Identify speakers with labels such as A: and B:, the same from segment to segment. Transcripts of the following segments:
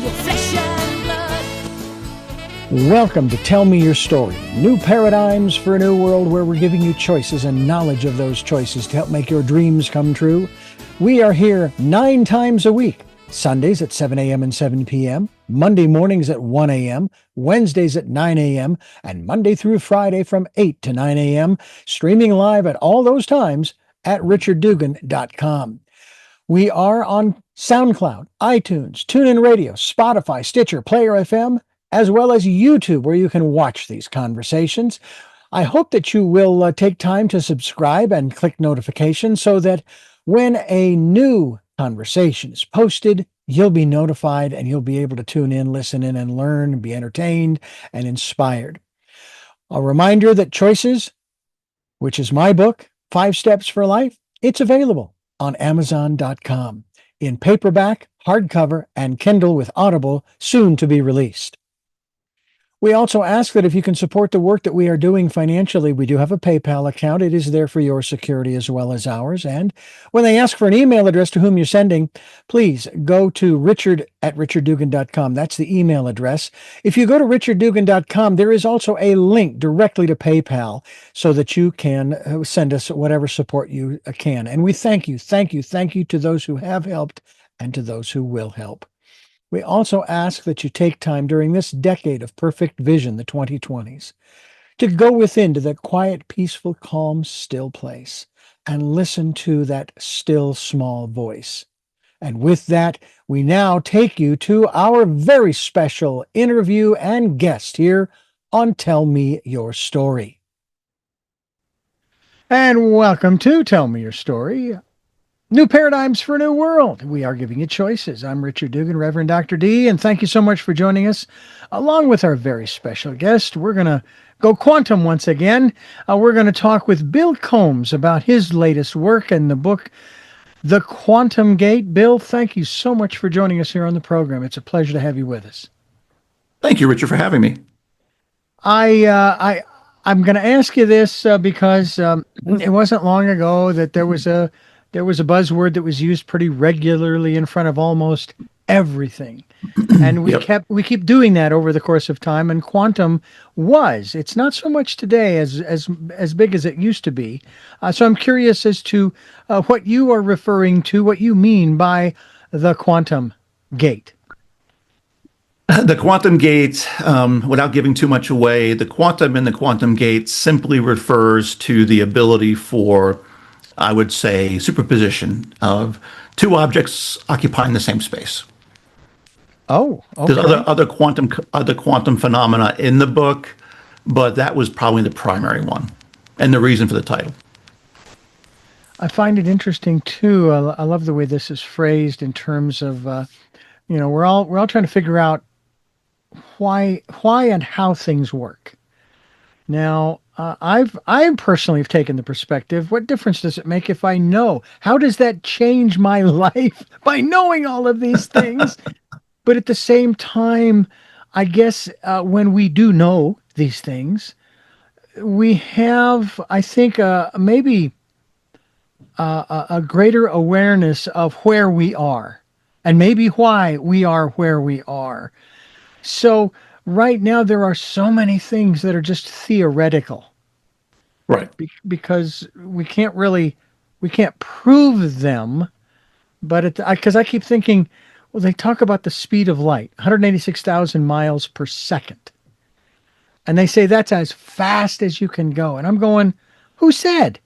A: your flesh and blood.
B: Welcome to Tell Me Your Story, new paradigms for a new world where we're giving you choices and knowledge of those choices to help make your dreams come true. We are here 9 times a week, Sundays at 7 a.m. and 7 p.m., Monday mornings at 1 a.m., Wednesdays at 9 a.m., and Monday through Friday from 8 to 9 a.m., streaming live at all those times at richarddugan.com. We are on SoundCloud, iTunes, TuneIn Radio, Spotify, Stitcher, Player FM, as well as YouTube, where you can watch these conversations. I hope that you will take time to subscribe and click notifications so that when a new conversation is posted, you'll be notified and you'll be able to tune in, listen in, and learn, and be entertained and inspired. A reminder that Choices, which is my book, 5 Steps for Life, it's available on Amazon.com in paperback, hardcover, and Kindle with Audible, soon to be released. We also ask that if you can support the work that we are doing financially, we do have a PayPal account. It is there for your security as well as ours. And when they ask for an email address to whom you're sending, please go to richard@richarddugan.com. That's the email address. If you go to richarddugan.com, there is also a link directly to PayPal so that you can send us whatever support you can. And we thank you to those who have helped and to those who will help. We also ask that you take time during this decade of perfect vision, the 2020s, to go within to that quiet, peaceful, calm, still place and listen to that still, small voice. And with that, we now take you to our very special interview and guest here on Tell Me Your Story. And welcome to Tell Me Your Story. New paradigms for a new world. We are giving you choices. I'm Richard Dugan, Reverend Dr. D, and thank you so much for joining us. Along with our very special guest, we're going to go quantum once again. We're going to talk with Bill Combs about his latest work and the book, The Quantum Gate. Bill, thank you so much for joining us here on the program. It's a pleasure to have you with us.
C: Thank you, Richard, for having me.
B: I'm going to ask you this because it wasn't long ago that there was a buzzword that was used pretty regularly in front of almost everything. And we keep doing that over the course of time. And quantum it's not so much today as big as it used to be. So I'm curious as to what you are referring to, what you mean by the quantum gate.
C: The quantum gate, without giving too much away, the quantum in the quantum gate simply refers to the ability for, I would say, superposition of 2 objects occupying the same space.
B: Oh, okay.
C: There's other quantum phenomena in the book, but that was probably the primary one, and the reason for the title.
B: I find it interesting too. I love the way this is phrased in terms of, we're all trying to figure out why and how things work. Now, I personally have taken the perspective, what difference does it make if I know? How does that change my life by knowing all of these things? But at the same time, I guess when we do know these things, we have, I think, maybe a greater awareness of where we are and maybe why we are where we are. So right now, there are so many things that are just theoretical.
C: Right.
B: Because we can't prove them, but because I keep thinking, well, they talk about the speed of light, 186,000 miles per second. And they say that's as fast as you can go. And I'm going, who said?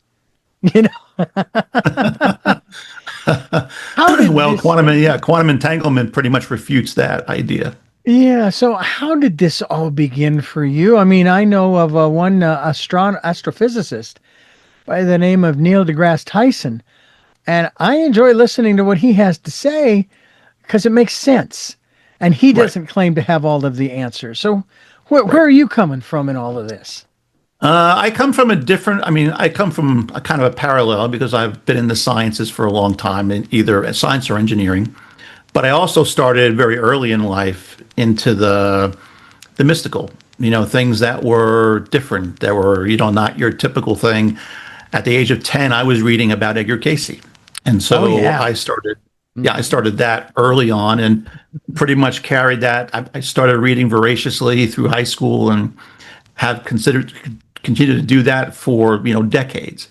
C: Quantum entanglement pretty much refutes that idea.
B: Yeah. So how did this all begin for you? I mean, I know of one astrophysicist by the name of Neil deGrasse Tyson, and I enjoy listening to what he has to say because it makes sense. And he doesn't claim to have all of the answers. So where are you coming from in all of this?
C: I come from a kind of a parallel because I've been in the sciences for a long time, in either science or engineering. But I also started very early in life into the mystical, things that were different, that were, not your typical thing. At the age of 10, I was reading about Edgar Cayce. And so I started Yeah, I started that early on and pretty much carried that. I started reading voraciously through high school and have considered continue to do that for decades.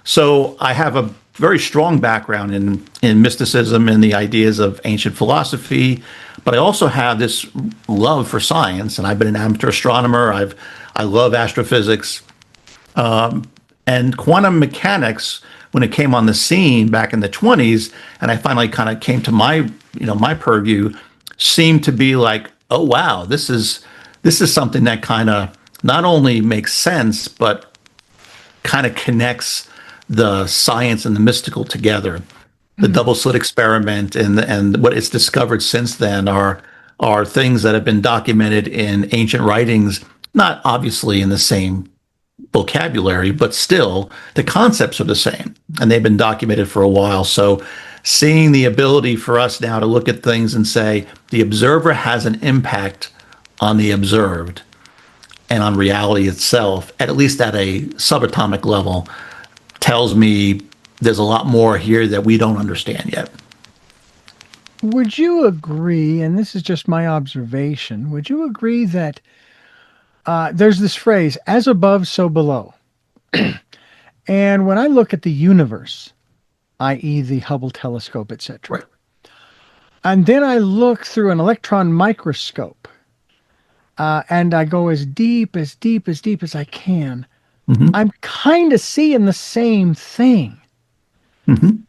C: So I have a very strong background in mysticism and the ideas of ancient philosophy, but I also have this love for science, and I've been an amateur astronomer. I love astrophysics, and quantum mechanics. When it came on the scene back in the 20s, and I finally kind of came to my purview, seemed to be like, oh wow, this is something that kind of not only makes sense, but kind of connects the science and the mystical together. The double slit experiment and what it's discovered since then are things that have been documented in ancient writings, not obviously in the same vocabulary, but still the concepts are the same, and they've been documented for a while. So seeing the ability for us now to look at things and say the observer has an impact on the observed and on reality itself, at least at a subatomic level, tells me there's a lot more here that we don't understand yet.
B: Would you agree, and this is just my observation, would you agree that there's this phrase, as above, so below? And when I look at the universe, i.e., the Hubble telescope, etc.,
C: Right.
B: and then I look through an electron microscope, and I go as deep, as deep, as deep as I can, I'm kind of seeing the same thing.
C: Same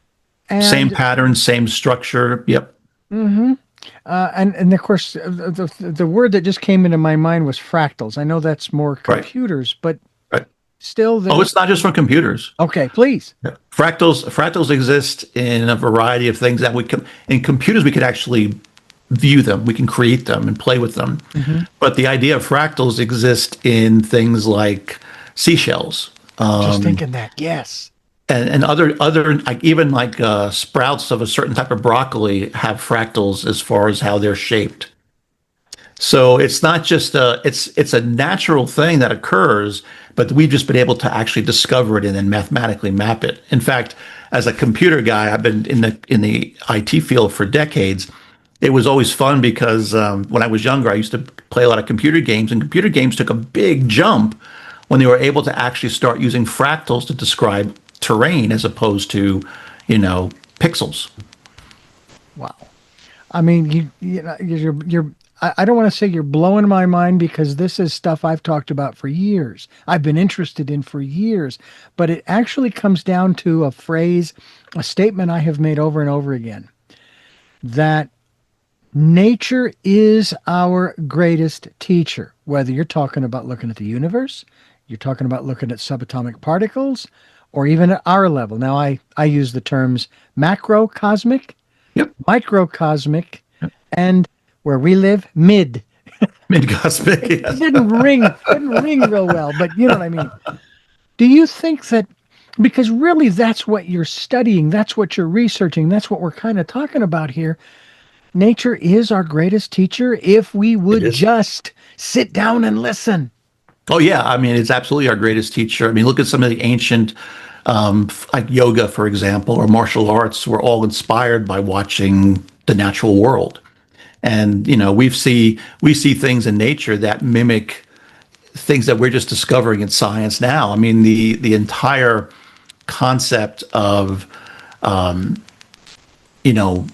B: And
C: pattern, same structure. Yep.
B: and of course, the word that just came into my mind was fractals. I know that's more
C: Right.
B: computers, but
C: Right.
B: still,
C: Oh, it's not just from computers.
B: okay. Please.
C: Fractals exist in a variety of things that we can in computers. We could actually view them. We can create them and play with them. But the idea of fractals exist in things like seashells,
B: Just thinking that. Yes.
C: and other like even like sprouts of a certain type of broccoli have fractals as far as how they're shaped. So it's not just it's a natural thing that occurs, but we've just been able to actually discover it and then mathematically map it. In fact, as a computer guy, I've been in the IT field for decades. It was always fun because when I was younger, I used to play a lot of computer games, and computer games took a big jump when they were able to actually start using fractals to describe terrain as opposed to, pixels.
B: Wow. I mean, you're I don't want to say you're blowing my mind because this is stuff I've talked about for years. I've been interested in for years, but it actually comes down to a phrase, a statement I have made over and over again, that nature is our greatest teacher. Whether you're talking about looking at the universe, you're talking about looking at subatomic particles, or even at our level. Now, I use the terms macrocosmic,
C: Yep.
B: microcosmic, and where we live, mid.
C: Mid-cosmic, yes.
B: Didn't ring real well, but you know what I mean. Do you think that, because really that's what you're studying, that's what you're researching, that's what we're kind of talking about here. Nature is our greatest teacher if we would
C: is.
B: just sit down and listen.
C: Oh yeah, I mean it's absolutely our greatest teacher. I mean, look at some of the ancient, like yoga, for example, or martial arts, were all inspired by watching the natural world, and we see things in nature that mimic things that we're just discovering in science now. I mean, the entire concept of, you know,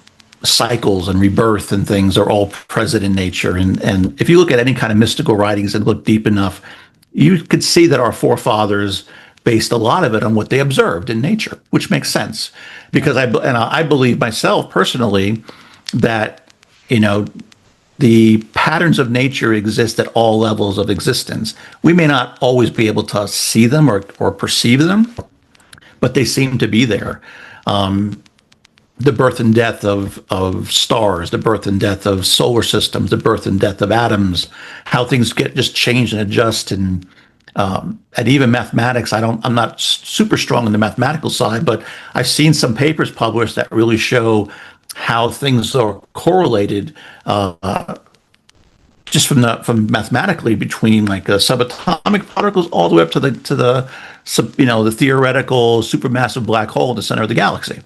C: cycles and rebirth and things are all present in nature. And if you look at any kind of mystical writings and look deep enough, you could see that our forefathers based a lot of it on what they observed in nature, which makes sense. Because I believe myself personally that, the patterns of nature exist at all levels of existence. We may not always be able to see them or perceive them, but they seem to be there. The birth and death of stars, the birth and death of solar systems, the birth and death of atoms, how things get just change and adjust, and even mathematics. I'm not super strong on the mathematical side, but I've seen some papers published that really show how things are correlated, just from mathematically between like subatomic particles all the way up to the theoretical supermassive black hole in the center of the galaxy.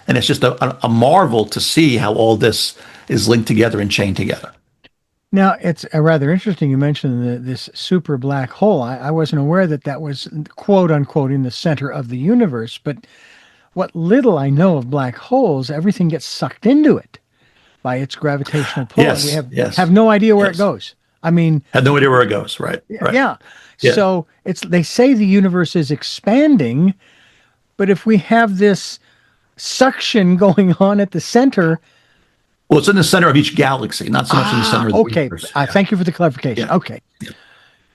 C: And it's just a marvel to see how all this is linked together and chained together.
B: Now, it's rather interesting you mentioned this super black hole. I wasn't aware that that was quote unquote in the center of the universe, but what little I know of black holes, everything gets sucked into it by its gravitational pull, and we
C: Yes,
B: have
C: yes,
B: no idea where it
C: yes.
B: goes. I mean,
C: Had no idea where it goes. Right, right.
B: yeah.
C: Yeah.
B: So they say the universe is expanding, but if we have this suction going on at the center,
C: Well, it's in the center of each galaxy, not so much in the center of the
B: okay.
C: universe.
B: Thank you for the clarification.
C: Yeah.
B: Okay.
C: Yeah.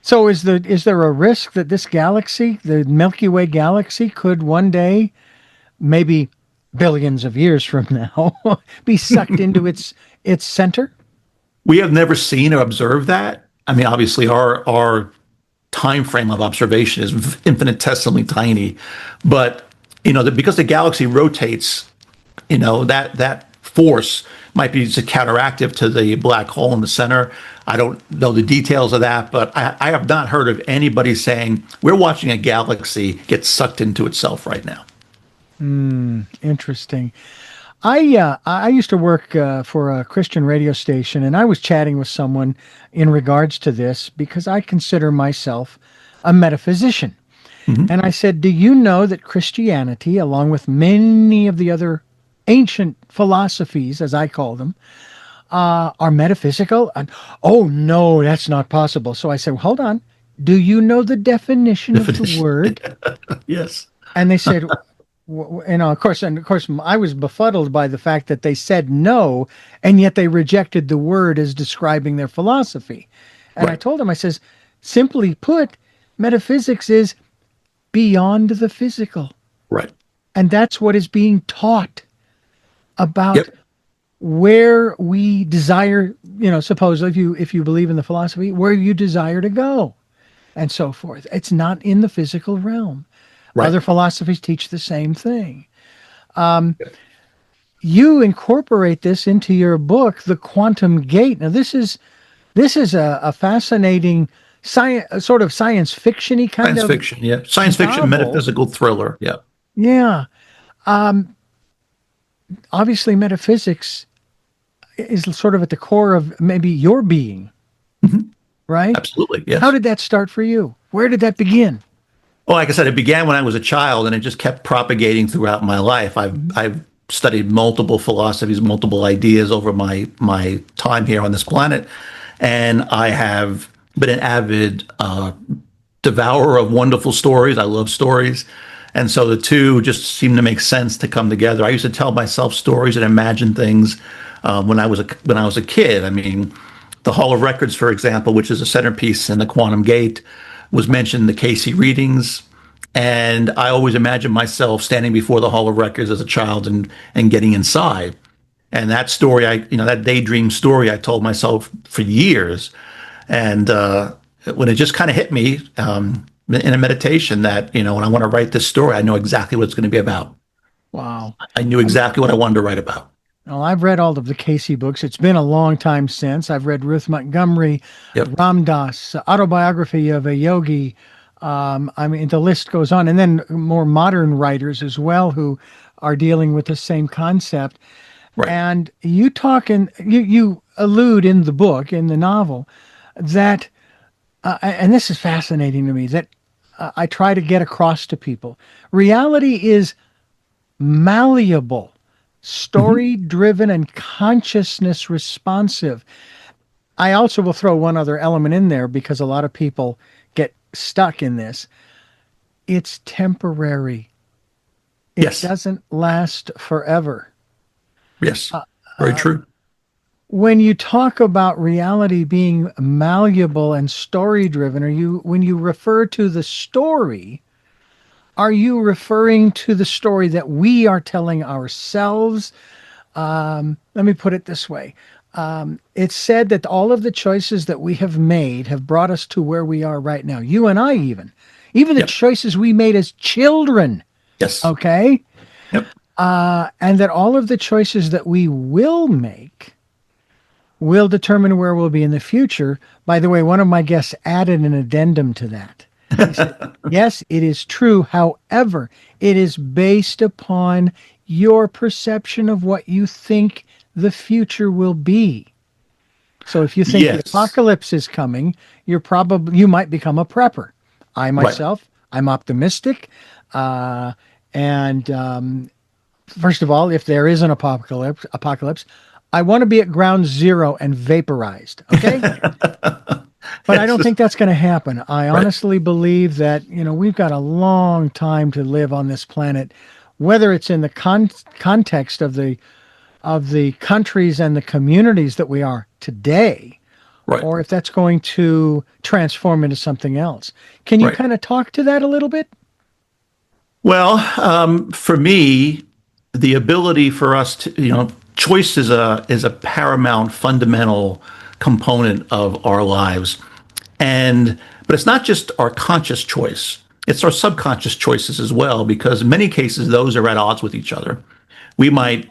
B: So is there a risk that this galaxy, the Milky Way galaxy, could one day, maybe billions of years from now, be sucked into its center?
C: We have never seen or observed that. I mean, obviously, our time frame of observation is infinitesimally tiny, but because the galaxy rotates, that force might be counteractive to the black hole in the center. I don't know the details of that, but I have not heard of anybody saying we're watching a galaxy get sucked into itself right now.
B: Interesting. I used to work for a Christian radio station, and I was chatting with someone in regards to this because I consider myself a metaphysician. And I said, "Do you know that Christianity, along with many of the other ancient philosophies, as I call them, are metaphysical?" And, "Oh no, that's not possible." So I said, well, "Hold on. Do you know the definition of the word?"
C: Yes.
B: And they said, of course, I was befuddled by the fact that they said no, and yet they rejected the word as describing their philosophy. And I
C: Right.
B: told them, I says, simply put, metaphysics is beyond the physical.
C: Right.
B: And that's what is being taught about
C: Yep.
B: where we desire, suppose if you believe in the philosophy, where you desire to go and so forth. It's not in the physical realm.
C: Right.
B: Other philosophies teach the same thing. You incorporate this into your book, The Quantum Gate. Now, this is a fascinating sort of science fiction-y kind
C: Science
B: of
C: fiction. Yeah. Science fiction,
B: novel.
C: metaphysical thriller. Yeah.
B: Yeah. Obviously, metaphysics is sort of at the core of maybe your being, right?
C: Absolutely. Yes.
B: How did that start for you? Where did that begin?
C: Well, like I said, it began when I was a child, and it just kept propagating throughout my life. I've studied multiple philosophies, multiple ideas over my time here on this planet, and I have been an avid devourer of wonderful stories. I love stories, and so the two just seem to make sense to come together. I used to tell myself stories and imagine things when I was a kid. I mean, the Hall of Records, for example, which is a centerpiece in the Quantum Gate, was mentioned in the Casey readings. And I always imagined myself standing before the Hall of Records as a child and getting inside. And that story, that daydream story I told myself for years. And when it just kind of hit me in a meditation that, when I want to write this story, I know exactly what it's going to be about.
B: Wow.
C: I knew exactly what I wanted to write about.
B: Well, I've read all of the Casey books. It's been a long time since. I've read Ruth Montgomery,
C: Yep.
B: Ram Dass, Autobiography of a Yogi. I mean, the list goes on. And then more modern writers as well who are dealing with the same concept.
C: Right.
B: And you you allude in the book, in the novel, that, and this is fascinating to me, that I try to get across to people. Reality is malleable, story driven, and consciousness responsive. I also will throw one other element in there because a lot of people get stuck in this. It's temporary. It
C: Yes.
B: doesn't last forever.
C: Yes. Very true.
B: When you talk about reality being malleable and story driven, when you refer to the story, are you referring to the story that we are telling ourselves? Let me put it this way. It's said that all of the choices that we have made have brought us to where we are right now. You and I even the
C: Yep.
B: choices we made as children.
C: Yes.
B: Okay.
C: Yep.
B: And that all of the choices that we will make will determine where we'll be in the future. By the way, one of my guests added an addendum to that. He said, yes, it is true. However, it is based upon your perception of what you think the future will be. So if you think the
C: Yes.
B: apocalypse is coming, you might become a prepper. I
C: Right.
B: myself, I'm optimistic. Uh, and First of all, if there is an apocalypse, I want to be at ground zero and vaporized. Okay. But I
C: Yes.
B: don't think that's going to happen. I
C: Right.
B: honestly believe that, we've got a long time to live on this planet, whether it's in the context of the countries and the communities that we are today,
C: Right.
B: or if that's going to transform into something else. Can you
C: Right.
B: kind of talk to that a little bit?
C: Well, for me, the ability for us to, choice is a paramount, fundamental component of our lives, but it's not just our conscious choice; it's our subconscious choices as well. Because in many cases, those are at odds with each other. We might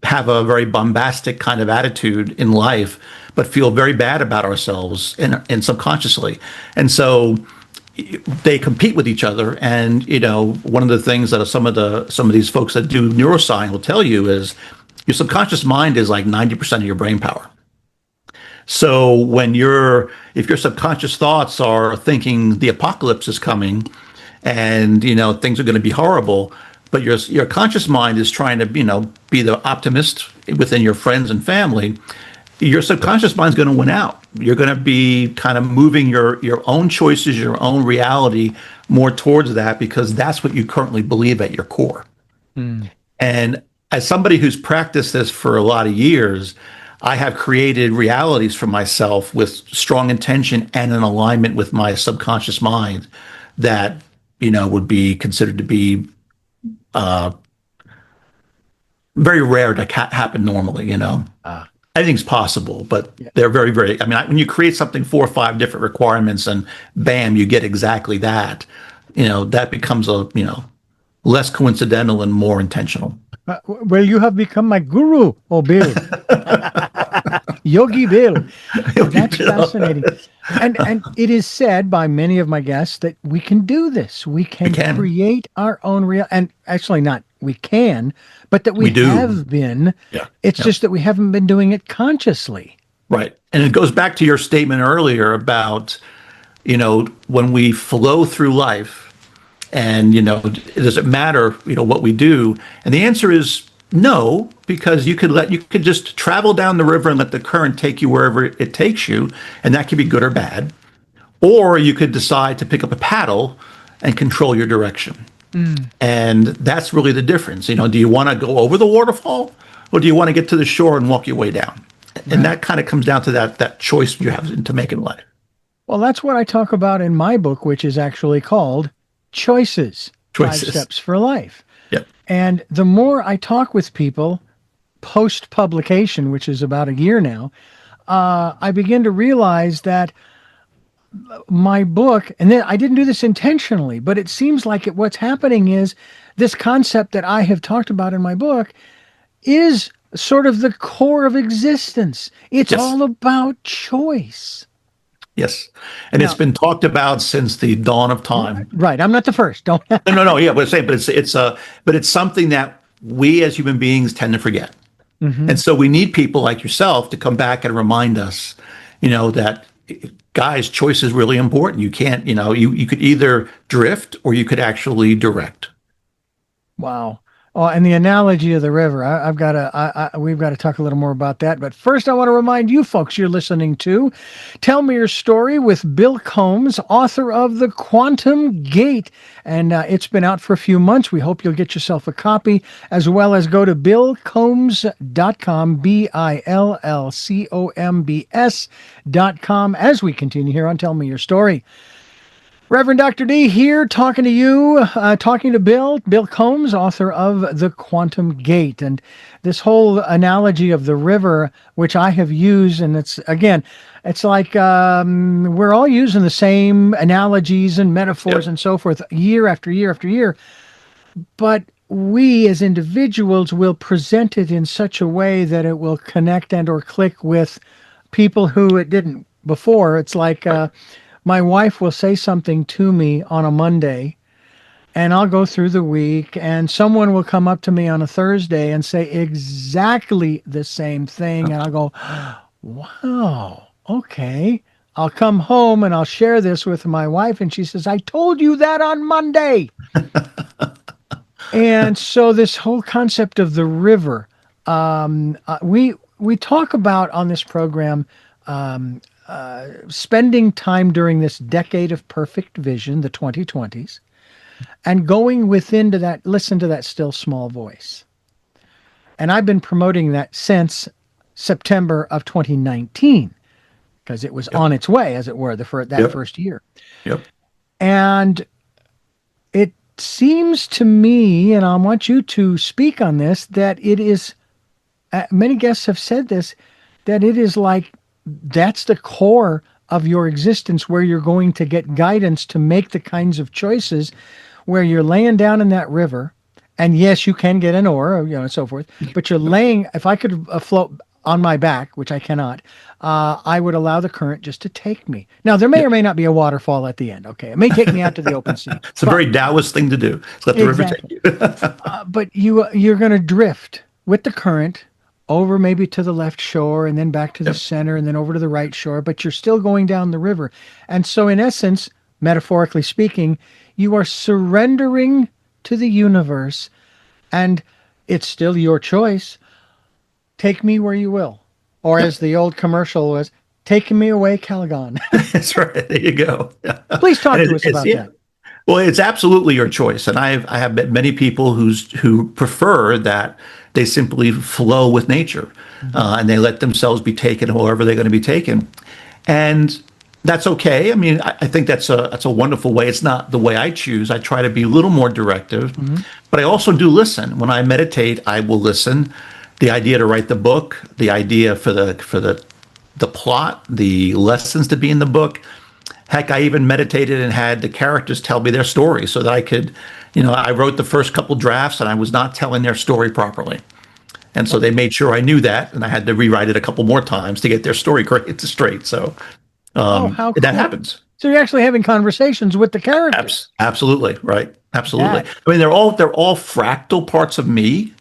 C: have a very bombastic kind of attitude in life, but feel very bad about ourselves and subconsciously, and so they compete with each other. And one of the things that some of these folks that do neuroscience will tell you is your subconscious mind is like 90% of your brain power. So if your subconscious thoughts are thinking the apocalypse is coming and things are going to be horrible, but your conscious mind is trying to be the optimist within your friends and family, your subconscious mind's going to win out. You're going to be kind of moving your own choices, your own reality more towards that, because that's what you currently believe at your core.
B: Mm.
C: And as somebody who's practiced this for a lot of years, I have created realities for myself with strong intention and an alignment with my subconscious mind that would be considered to be very rare to happen normally.
B: Ah,
C: Anything's possible, but
B: yeah.
C: they're very, very. I mean, when you create something 4 or 5 different requirements, and bam, you get exactly that. That becomes less coincidental and more intentional.
B: Well, you have become my guru, oh Bill. Yogi Bill. That's fascinating. And it is said by many of my guests that we can do this. We
C: We
B: can
C: can,
B: create our own real, and actually not we can, but that we
C: we do,
B: have been.
C: yeah,
B: It's
C: yeah,
B: just that we haven't been doing it consciously.
C: right. And it goes back to your statement earlier about when we flow through life, and does it matter what we do? And the answer is no, because you could just travel down the river and let the current take you wherever it takes you, and that could be good or bad. Or you could decide to pick up a paddle and control your direction.
B: Mm.
C: And that's really the difference. Do you want to go over the waterfall, or do you want to get to the shore and walk your way down? And
B: Right.
C: that kind of comes down to that choice you have to make in life.
B: Well, that's what I talk about in my book, which is actually called Choices, Five
C: Choices.
B: Steps for Life.
C: Yep.
B: And the more I talk with people post publication, which is about a year now, I begin to realize that my book, and then I didn't do this intentionally, but it seems like what's happening is this concept that I have talked about in my book is sort of the core of existence. It's
C: Yes.
B: all about choice.
C: Yes. And it's
B: Now,
C: been talked about since the dawn of time.
B: right, I'm not the first. Don't.
C: No. Yeah, but it's something that we as human beings tend to forget.
B: Mhm.
C: And so we need people like yourself to come back and remind us, that guys, choice is really important. You can't, you could either drift or you could actually direct.
B: Wow. Oh, and the analogy of the river. I've got to. We've got to talk a little more about that. But first, I want to remind you folks you're listening to "Tell Me Your Story" with Bill Combs, author of The Quantum Gate, and it's been out for a few months. We hope you'll get yourself a copy, as well as go to billcombs.com, BILLCOMBS.com, as we continue here on "Tell Me Your Story." Reverend Dr. D here talking to you, talking to Bill Combs, author of The Quantum Gate. And this whole analogy of the river, which I have used, and it's like we're all using the same analogies and metaphors
C: Yep.
B: and so forth year after year after year. But we as individuals will present it in such a way that it will connect and or click with people who it didn't before. It's like my wife will say something to me on a Monday, and I'll go through the week, and someone will come up to me on a Thursday and say exactly the same thing. And I'll go, wow, okay. I'll come home and I'll share this with my wife, and she says, I told you that on Monday. And so this whole concept of the river, we talk about on this program spending time during this decade of perfect vision, the 2020s, and going within to that, listen to that still small voice. And I've been promoting that since September of 2019, because it was on its way, as it were, that first year.
C: Yep.
B: And it seems to me, and I want you to speak on this, that it is, many guests have said this, that it is like, that's the core of your existence, where you're going to get guidance to make the kinds of choices where you're laying down in that river. And yes, you can get an oar, and so forth, but you're laying, if I could float on my back, which I cannot, I would allow the current just to take me. Now, there may or may not be a waterfall at the end. Okay. It may take me out to the open sea.
C: It's a very Taoist thing to do. It's let the river take you.
B: But you're going to drift with the current over maybe to the left shore, and then back to the center, and then over to the right shore, but you're still going down the river. And so in essence, metaphorically speaking, you are surrendering to the universe, and it's still your choice. Take me where you will. Or as the old commercial was, take me away, Caligon.
C: That's right. There you go.
B: Please talk to us about that.
C: Well, it's absolutely your choice. And I have met many people who prefer that they simply flow with nature, and they let themselves be taken wherever they're going to be taken. And that's okay. I mean, I think that's a wonderful way. It's not the way I choose. I try to be a little more directive, but I also do listen. When I meditate, I will listen. The idea to write the book, the idea for the plot, the lessons to be in the book. Heck, I even meditated and had the characters tell me their story so that I could, I wrote the first couple drafts and I was not telling their story properly. And so they made sure I knew that, and I had to rewrite it a couple more times to get their story straight. So
B: how cool.
C: That happens.
B: So you're actually having conversations with the characters.
C: Absolutely, right. Absolutely. I mean, they're all fractal parts of me.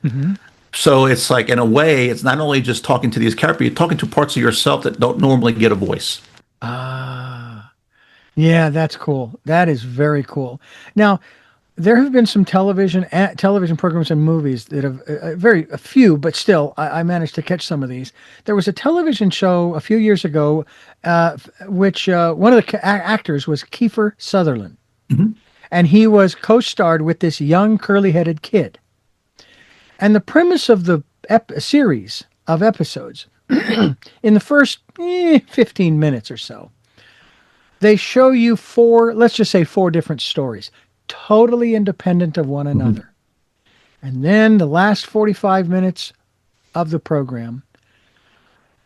C: So it's like, in a way, it's not only just talking to these characters, you're talking to parts of yourself that don't normally get a voice.
B: Yeah, that's cool. That is very cool. Now, there have been some television programs and movies that have a few, but still, I managed to catch some of these. There was a television show a few years ago, which one of the actors was Kiefer Sutherland, and he was co-starred with this young curly-headed kid. And the premise of the series of episodes, in the first 15 minutes or so, they show you let's just say four different stories, totally independent of one another. And then the last 45 minutes of the program,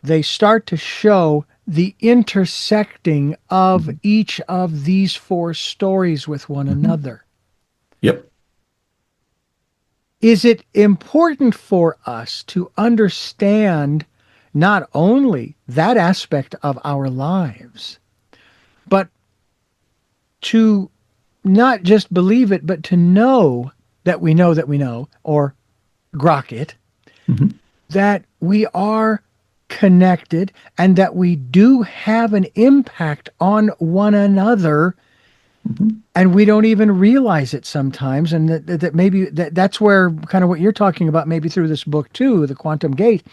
B: they start to show the intersecting of each of these four stories with one another.
C: Yep.
B: Is it important for us to understand not only that aspect of our lives, but to not just believe it, but to know that we know, or grok it, that we are connected and that we do have an impact on one another, and we don't even realize it sometimes, and that maybe that's where kind of what you're talking about, maybe through this book too, The Quantum Gate,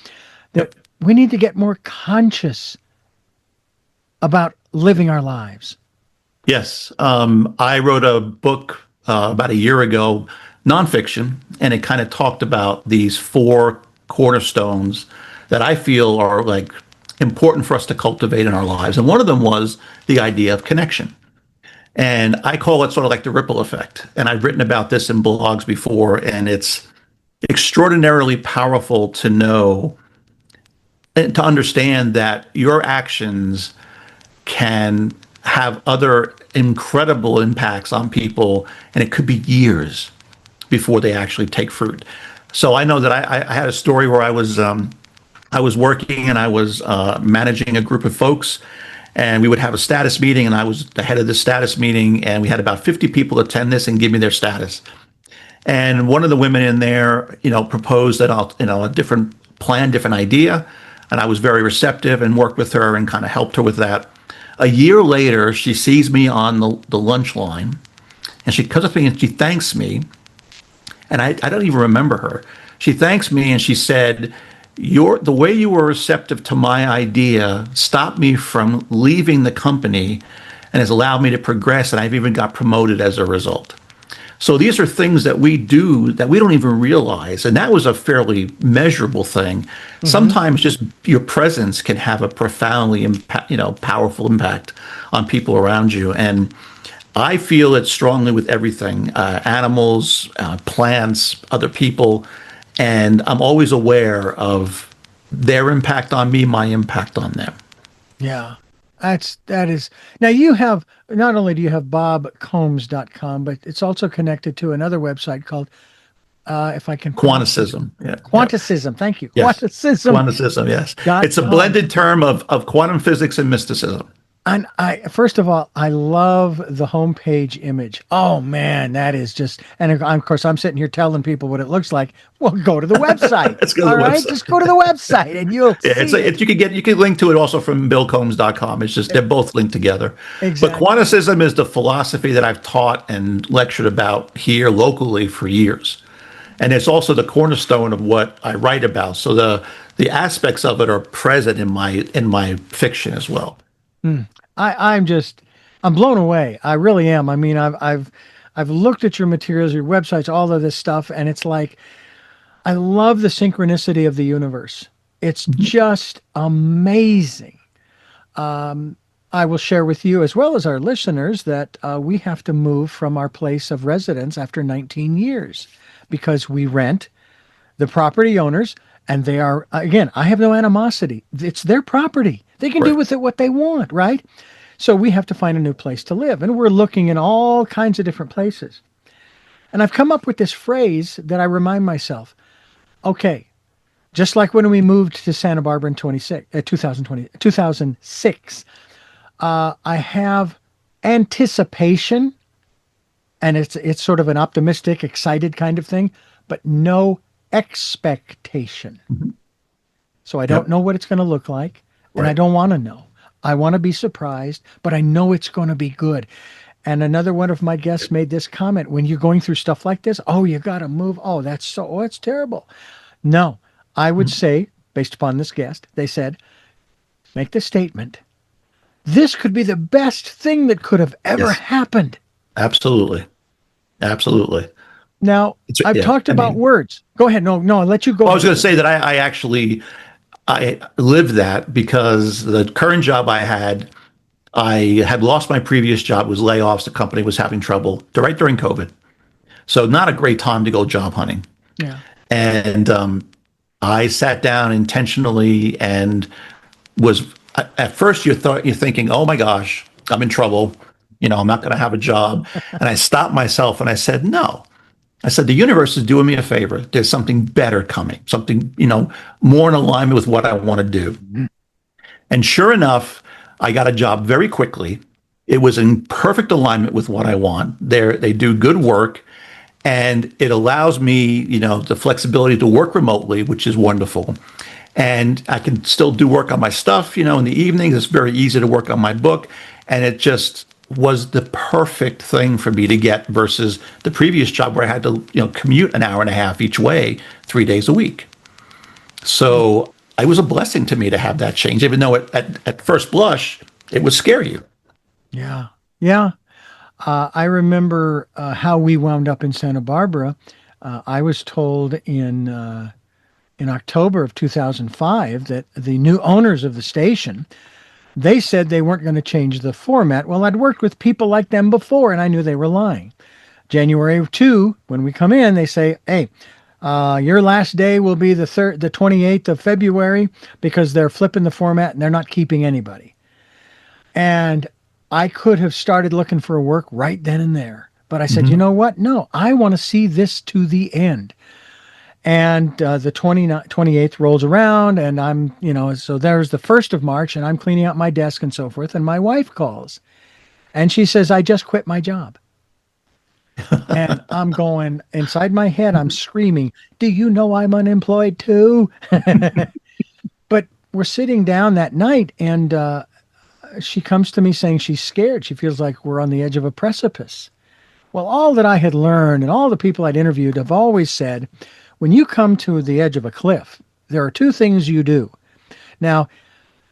B: that we need to get more conscious about living our lives.
C: Yes. I wrote a book about a year ago, nonfiction, and it kind of talked about these four cornerstones that I feel are like important for us to cultivate in our lives. And one of them was the idea of connection. And I call it sort of like the ripple effect. And I've written about this in blogs before, and it's extraordinarily powerful to know and to understand that your actions can have other incredible impacts on people, and it could be years before they actually take fruit. So I know that I had a story where I was working and I was managing a group of folks, And we would have a status meeting, and I was the head of the status meeting, and we had about 50 people attend this and give me their status. And one of the women in there, proposed that a different plan, different idea. And I was very receptive and worked with her and kind of helped her with that. A year later, she sees me on the lunch line, and she comes up to me and she thanks me. And I don't even remember her. She thanks me and she said, the way you were receptive to my idea stopped me from leaving the company and has allowed me to progress, and I've even got promoted as a result. So these are things that we do that we don't even realize. And that was a fairly measurable thing. Mm-hmm. Sometimes just your presence can have a profoundly powerful impact on people around you. And I feel it strongly with everything, animals, plants, other people. And I'm always aware of their impact on me, my impact on them.
B: Yeah. That is now you have not only do you have bobcombs.com, but it's also connected to another website called if I can
C: Quanticism. Yeah.
B: Quanticism.
C: Yeah.
B: Thank you.
C: Yes.
B: Quanticism.
C: Yes. It's a blended term of quantum physics and mysticism.
B: And first of all, I love the homepage image. Oh man, that is just, and of course I'm sitting here telling people what it looks like. Well, go to the website.
C: Let's go to the website.
B: Just go to the website and you'll see
C: you can link to it also from billcombs.com. It's just, they're both linked together.
B: Exactly.
C: But quanticism is the philosophy that I've taught and lectured about here locally for years. And it's also the cornerstone of what I write about. So the aspects of it are present in my fiction as well.
B: I'm blown away. I really am. I mean, I've looked at your materials, your websites, all of this stuff, and it's like, I love the synchronicity of the universe. It's just amazing. I will share with you as well as our listeners that we have to move from our place of residence after 19 years because we rent. The property owners, and they are, again, I have no animosity. It's their property. They can do with it what they want, right? So we have to find a new place to live. And we're looking in all kinds of different places. And I've come up with this phrase that I remind myself, okay, just like when we moved to Santa Barbara in 2006, I have anticipation, and it's sort of an optimistic, excited kind of thing, but no expectation. Mm-hmm. So I don't know what it's going to look like, and I don't want to know. I want to be surprised, but I know it's going to be good. And another one of my guests made this comment, when you're going through stuff like this, oh, you got to move. Oh, it's terrible. No, I would say, based upon this guest, they said, make the statement, this could be the best thing that could have ever happened.
C: Absolutely. Absolutely.
B: Now, I've talked about words. Go ahead. No, I'll let you go.
C: I was going to say that I lived that because the current job I had lost my previous job, was layoffs. The company was having trouble right during COVID. So not a great time to go job hunting.
B: Yeah.
C: And I sat down intentionally and was, at first you're thinking, oh my gosh, I'm in trouble. I'm not going to have a job. And I stopped myself and I said, no. I said, the universe is doing me a favor. There's something better coming, something, more in alignment with what I want to do. Mm-hmm. And sure enough, I got a job very quickly. It was in perfect alignment with what I want. They do good work, and it allows me, the flexibility to work remotely, which is wonderful. And I can still do work on my stuff, in the evenings. It's very easy to work on my book. And it just was the perfect thing for me to get versus the previous job where I had to, commute an hour and a half each way, 3 days a week. So it was a blessing to me to have that change, even though at first blush, it would scare you.
B: Yeah. Yeah. I remember how we wound up in Santa Barbara. I was told in October of 2005 that the new owners of the station, they said they weren't going to change the format. Well, I'd worked with people like them before, and I knew they were lying. January 2, when we come in, they say, hey, your last day will be the 28th of February because they're flipping the format and they're not keeping anybody. And I could have started looking for work right then and there. But I said, you know what? No, I want to see this to the end. And the 28th rolls around, and I'm, so there's the 1st of March, and I'm cleaning out my desk and so forth. And my wife calls, and she says, I just quit my job. And I'm going inside my head, I'm screaming, do you know I'm unemployed too? But we're sitting down that night, and she comes to me saying she's scared. She feels like we're on the edge of a precipice. Well, all that I had learned and all the people I'd interviewed have always said, when you come to the edge of a cliff, there are two things you do. Now,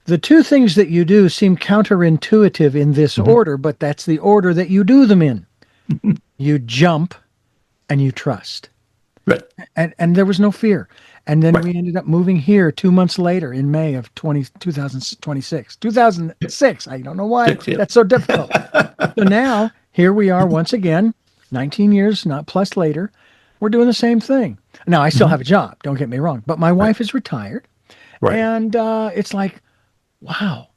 B: the two things that you do seem counterintuitive in this order, but that's the order that you do them in. You jump and you trust.
C: Right.
B: And there was no fear. And then
C: Right.
B: we ended up moving here 2 months later in May of 2026. 2006. I don't know why
C: Six, yeah.
B: that's so difficult. So now here we are once again, 19 years not plus later. We're doing the same thing. Now I still have a job. Don't get me wrong, but my wife is retired,
C: Right.
B: and it's like, wow,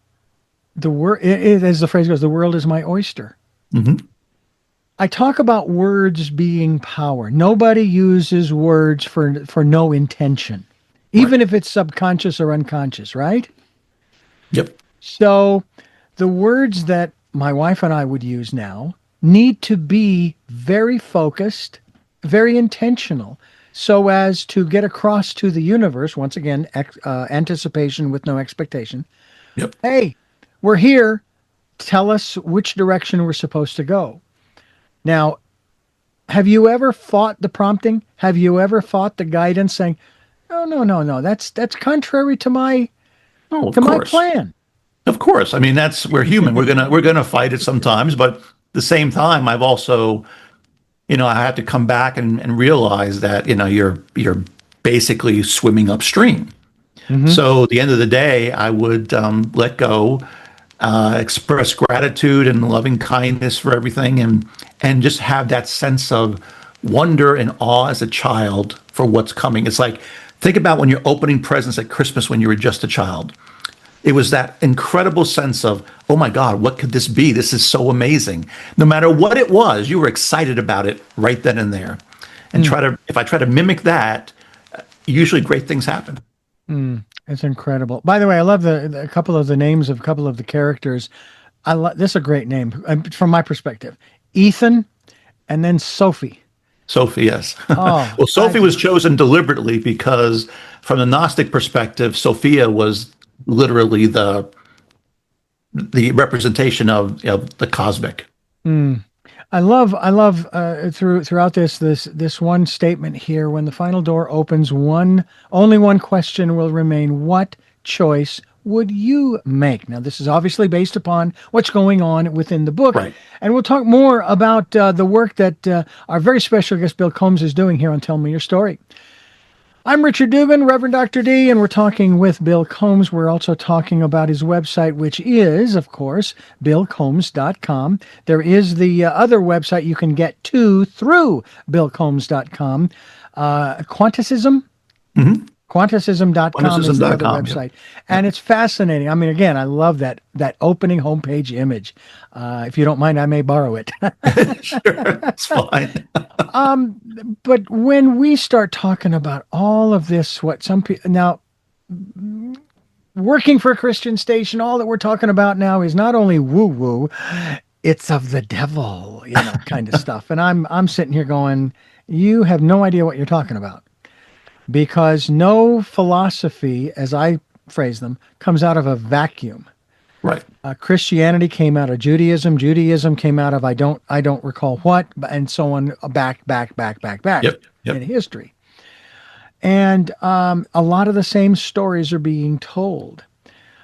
B: the world. As the phrase goes, the world is my oyster.
C: Hmm.
B: I talk about words being power. Nobody uses words for no intention, even if it's subconscious or unconscious, right?
C: Yep.
B: So the words that my wife and I would use now need to be very focused, very intentional, so as to get across to the universe, once again, anticipation with no expectation.
C: Yep.
B: Hey, we're here. Tell us which direction we're supposed to go. Now, have you ever fought the prompting? Have you ever fought the guidance saying, "No, no, no, no, that's contrary to my
C: Oh, of
B: to my
C: course.
B: plan."
C: Of course. I mean, we're human. We're gonna fight it sometimes, but at the same time, I've also, I have to come back and realize that, you're basically swimming upstream.
B: Hmm.
C: So at the end of the day, I would let go, express gratitude and loving kindness for everything, and just have that sense of wonder and awe as a child for what's coming. It's like, think about when you're opening presents at Christmas when you were just a child. It was that incredible sense of, oh my God, what could this be? This is so amazing. No matter what it was, you were excited about it right then and there. And if I try to mimic that, usually great things happen.
B: It's incredible. By the way, I love a couple of the names of a couple of the characters. This is a great name from my perspective. Ethan and then Sofi.
C: Sophie, yes.
B: Oh,
C: Well, Sophie was chosen deliberately because, from the Gnostic perspective, Sophia was literally the representation of, the cosmic.
B: I love throughout this one statement here. When the final door opens, only one question will remain: what choice would you make? Now, this is obviously based upon what's going on within the book,
C: Right.
B: and we'll talk more about the work that our very special guest Bill Combs is doing here on Tell Me Your Story. I'm Richard Dugan, Reverend Dr. D, and we're talking with Bill Combs. We're also talking about his website, which is, of course, billcombs.com. There is the other website you can get to through billcombs.com. Quanticism? Quanticism.com is the other
C: Quanticism.com, yep.
B: website. And it's fascinating. I mean, again, I love that opening homepage image. If you don't mind, I may borrow it.
C: Sure, it's fine.
B: But when we start talking about all of this, what some people now working for a Christian station, all that we're talking about now is not only woo woo, it's of the devil, kind of stuff. And I'm sitting here going, you have no idea what you're talking about, because no philosophy, as I phrase them, comes out of a vacuum.
C: Right.
B: Christianity came out of Judaism. Judaism came out of I don't recall what, and so on, back
C: Yep. Yep.
B: in history. And a lot of the same stories are being told.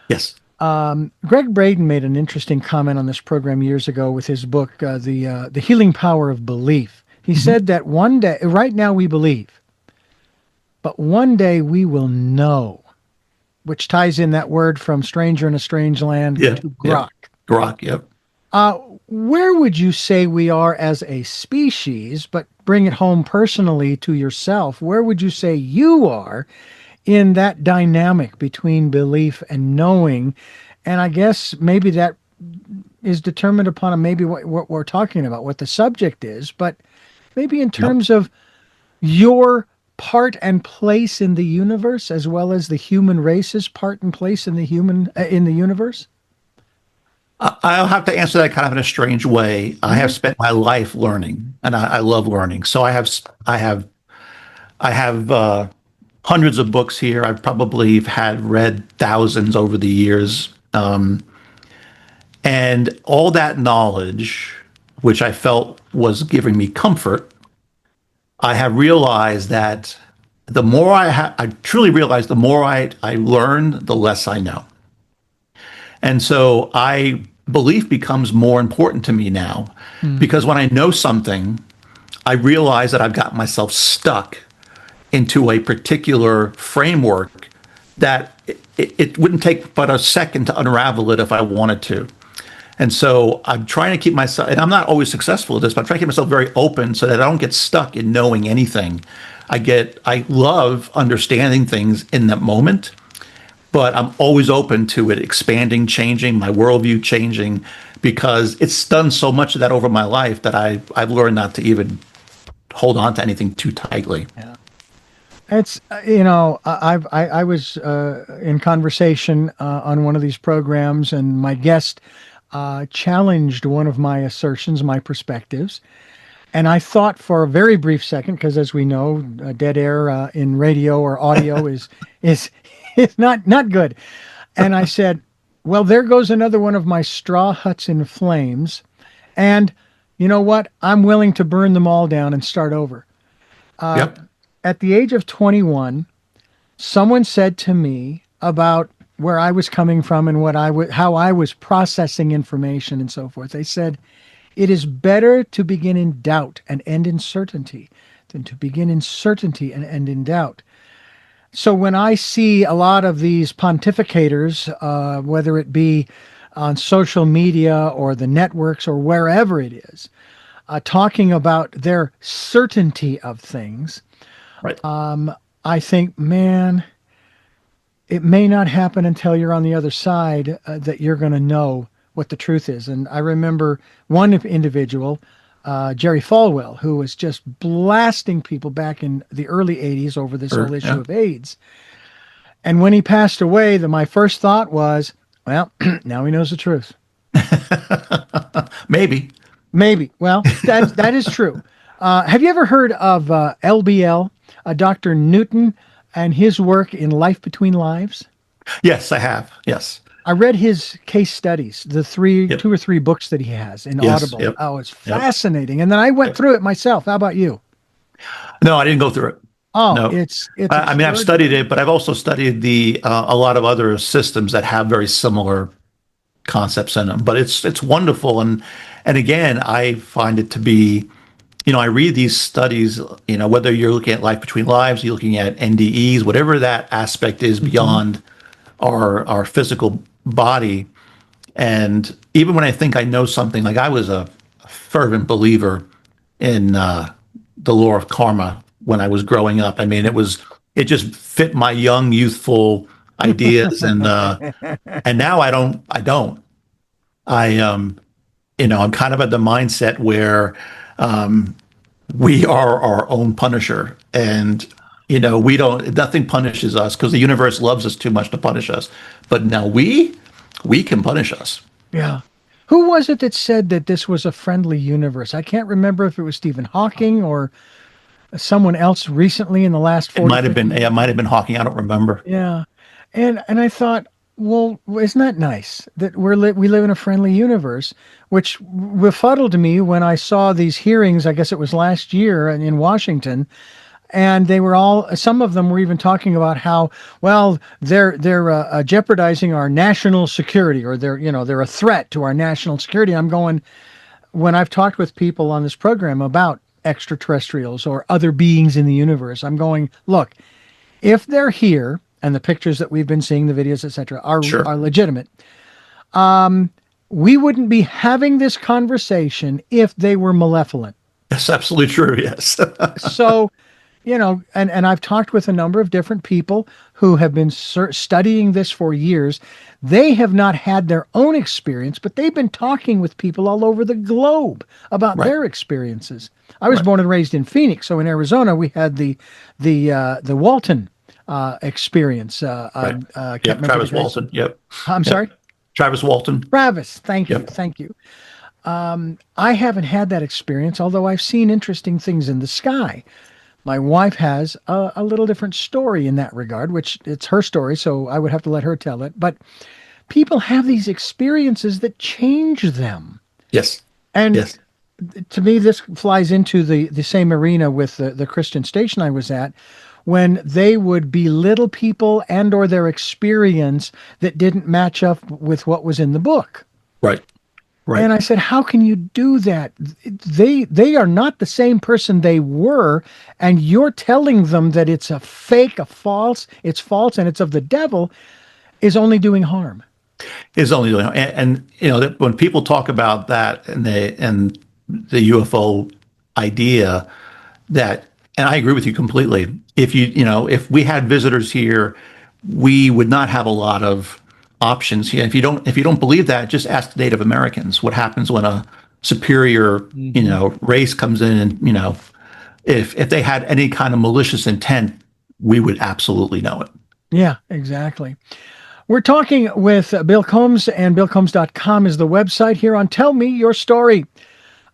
C: Yes.
B: Greg Braden made an interesting comment on this program years ago with his book, The Healing Power of Belief. He said that one day, right now we believe, but one day we will know, which ties in that word from stranger in a strange land
C: Yeah.
B: to
C: Yeah.
B: grok.
C: Grok. Yep.
B: Where would you say we are as a species, but bring it home personally to yourself? Where would you say you are in that dynamic between belief and knowing? And I guess maybe that is determined upon maybe what we're talking about, what the subject is, but maybe in
C: Yep.
B: terms of your part and place in the universe, as well as the human race's part and place in the universe?
C: I'll have to answer that kind of in a strange way. I have spent my life learning, and I love learning. So I have hundreds of books here. I've probably had read thousands over the years, and all that knowledge, which I felt was giving me comfort, I have realized that the more I truly realized the more I learn, the less I know. And so belief becomes more important to me now because when I know something, I realize that I've got myself stuck into a particular framework that it wouldn't take but a second to unravel it if I wanted to. And so I'm trying to keep myself, and I'm not always successful at this, but I'm trying to keep myself very open so that I don't get stuck in knowing anything. I love understanding things in that moment, but I'm always open to it expanding, changing, my worldview changing, because it's done so much of that over my life that I've learned not to even hold on to anything too tightly.
B: Yeah. It's I was in conversation on one of these programs, and my guest challenged one of my assertions, my perspectives, and I thought for a very brief second, because as we know, dead air in radio or audio is not good, and I said, "Well, there goes another one of my straw huts in flames, and you know what? I'm willing to burn them all down and start over."
C: Yep.
B: At the age of 21, someone said to me about where I was coming from and how I was processing information and so forth. They said, "It is better to begin in doubt and end in certainty than to begin in certainty and end in doubt." So when I see a lot of these pontificators, whether it be on social media or the networks or wherever it is, talking about their certainty of things,
C: Right.
B: I think, man, it may not happen until you're on the other side that you're going to know what the truth is. And I remember one individual, Jerry Falwell, who was just blasting people back in the early 80s over this whole issue of AIDS. And when he passed away, my first thought was, well, now he knows the truth.
C: Maybe.
B: Well, that is true. Have you ever heard of LBL, Dr. Newton, and his work in Life Between Lives?
C: Yes, I have. Yes.
B: I read his case studies, the two or three books that he has in Audible.
C: Yep.
B: Oh, it's fascinating. And then I went through it myself. How about you?
C: No, I didn't go through it.
B: Oh,
C: No.
B: it's
C: I mean, I've studied it, but I've also studied a lot of other systems that have very similar concepts in them. But it's wonderful, and again, I find it to be, I read these studies, whether you're looking at Life Between Lives, you're looking at NDEs, whatever that aspect is beyond our physical body. And even when I think I know something, like I was a fervent believer in the law of karma when I was growing up. I mean, it just fit my young, youthful ideas, and now I don't. I'm kind of at the mindset where we are our own punisher, and nothing punishes us because the universe loves us too much to punish us. But now we can punish us.
B: Yeah. Who was it that said that this was a friendly universe? I can't remember if it was Stephen Hawking or someone else recently in the last 40
C: It might have been, Hawking. I don't remember.
B: Yeah. And I thought, well, isn't that nice that we live in a friendly universe, which befuddled me when I saw these hearings, I guess it was last year in Washington, and some of them were even talking about how, well, they're jeopardizing our national security, or they're a threat to our national security. I'm going, when I've talked with people on this program about extraterrestrials or other beings in the universe, I'm going, look, if they're here, and the pictures that we've been seeing, the videos, etc., are legitimate, we wouldn't be having this conversation if they were malevolent.
C: That's absolutely true. Yes.
B: So and I've talked with a number of different people who have been studying this for years. They have not had their own experience, but they've been talking with people all over the globe about
C: Right.
B: their experiences. I was
C: Right.
B: born and raised in Phoenix, so in Arizona we had the Walton experience.
C: Right.
B: Can't
C: Yep.
B: remember the
C: Travis
B: guy's.
C: Walton. Yep.
B: I'm
C: Yep.
B: sorry,
C: Travis Walton.
B: Travis. Thank you,
C: Yep.
B: thank you. I haven't had that experience, although I've seen interesting things in the sky. My wife has a little different story in that regard, which it's her story, so I would have to let her tell it. But people have these experiences that change them.
C: Yes.
B: And
C: Yes.
B: to me, this flies into the same arena with the Christian station I was at, when they would belittle people and or their experience that didn't match up with what was in the book.
C: Right. Right.
B: And I said, "How can you do that? They are not the same person they were, and you're telling them that it's a fake, it's false, and it's of the devil, is only doing harm."
C: Is only doing, and that when people talk about that and the UFO idea, that, and I agree with you completely. If we had visitors here, we would not have a lot of options here. If you don't believe that, just ask the Native Americans what happens when a superior race comes in, and if they had any kind of malicious intent, we would absolutely know it.
B: Yeah, exactly. We're talking with Bill Combs, and BillCombs.com is the website here on Tell Me Your Story.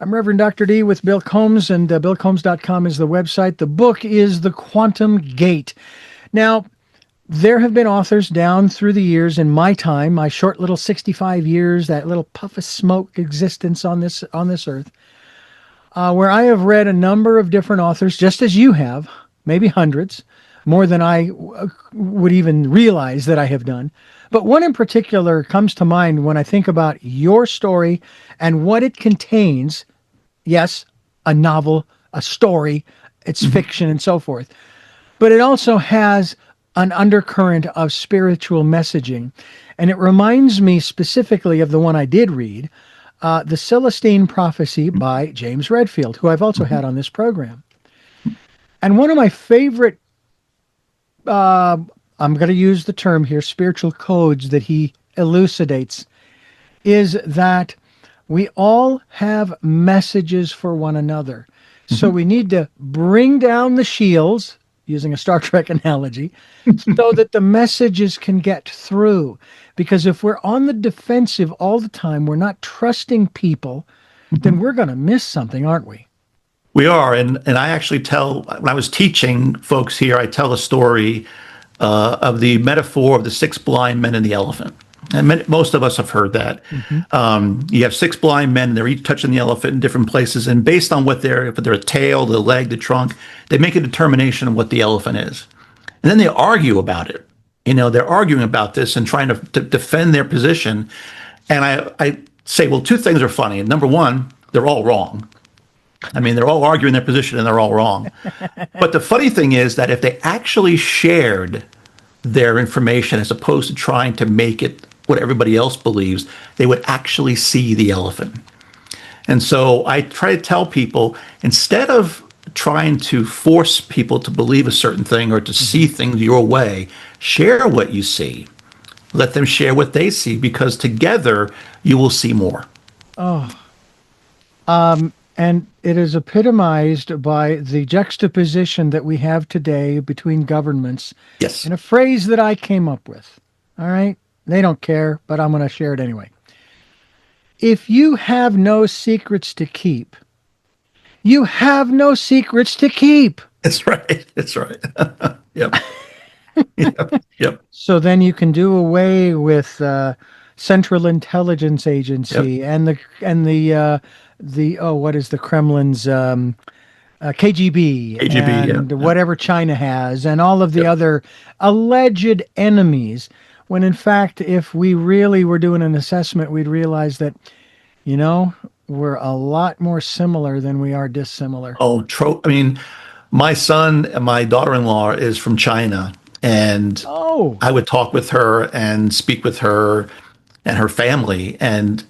B: I'm Reverend Dr. D with Bill Combs, and BillCombs.com is the website. The book is The Quantum Gate. Now, there have been authors down through the years in my time, my short little 65 years, that little puff of smoke existence on this earth, where I have read a number of different authors, just as you have, maybe hundreds, more than I would even realize that I have done. But one in particular comes to mind when I think about your story and what it contains. Yes, a novel, a story, it's fiction and so forth. But it also has an undercurrent of spiritual messaging. And it reminds me specifically of the one I did read, The Celestine Prophecy by James Redfield, who I've also had on this program. And one of my favorite, I'm going to use the term here, spiritual codes that he elucidates, is that we all have messages for one another. So we need to bring down the shields, using a Star Trek analogy, so that the messages can get through. Because if we're on the defensive all the time, we're not trusting people, then we're going to miss something, aren't we?
C: We are, and I actually tell, when I was teaching folks here, I tell a story of the metaphor of the six blind men and the elephant. And most of us have heard that. You have six blind men, and they're each touching the elephant in different places, and based on if they're a tail, the leg, the trunk, they make a determination of what the elephant is. And then they argue about it. They're arguing about this and trying to defend their position. And I say, well, two things are funny. Number one, they're all wrong. I mean, they're all arguing their position and they're all wrong. But the funny thing is that if they actually shared their information as opposed to trying to make it what everybody else believes, they would actually see the elephant. And so I try to tell people, instead of trying to force people to believe a certain thing or to see things your way, share what you see. Let them share what they see, because together you will see more.
B: And it is epitomized by the juxtaposition that we have today between governments
C: Yes.
B: in a phrase that I came up with. All right? They don't care, but I'm going to share it anyway. If you have no secrets to keep, you have no secrets to keep.
C: That's right. That's right. Yep. Yep. Yep.
B: So then you can do away with Central Intelligence Agency and what is the Kremlin's KGB,
C: KGB,
B: and
C: yeah.
B: whatever China has, and all of the other alleged enemies. When in fact, if we really were doing an assessment, we'd realize that, we're a lot more similar than we are dissimilar.
C: Oh, I mean, my son and my daughter-in-law is from China, and I would talk with her and speak with her and her family, and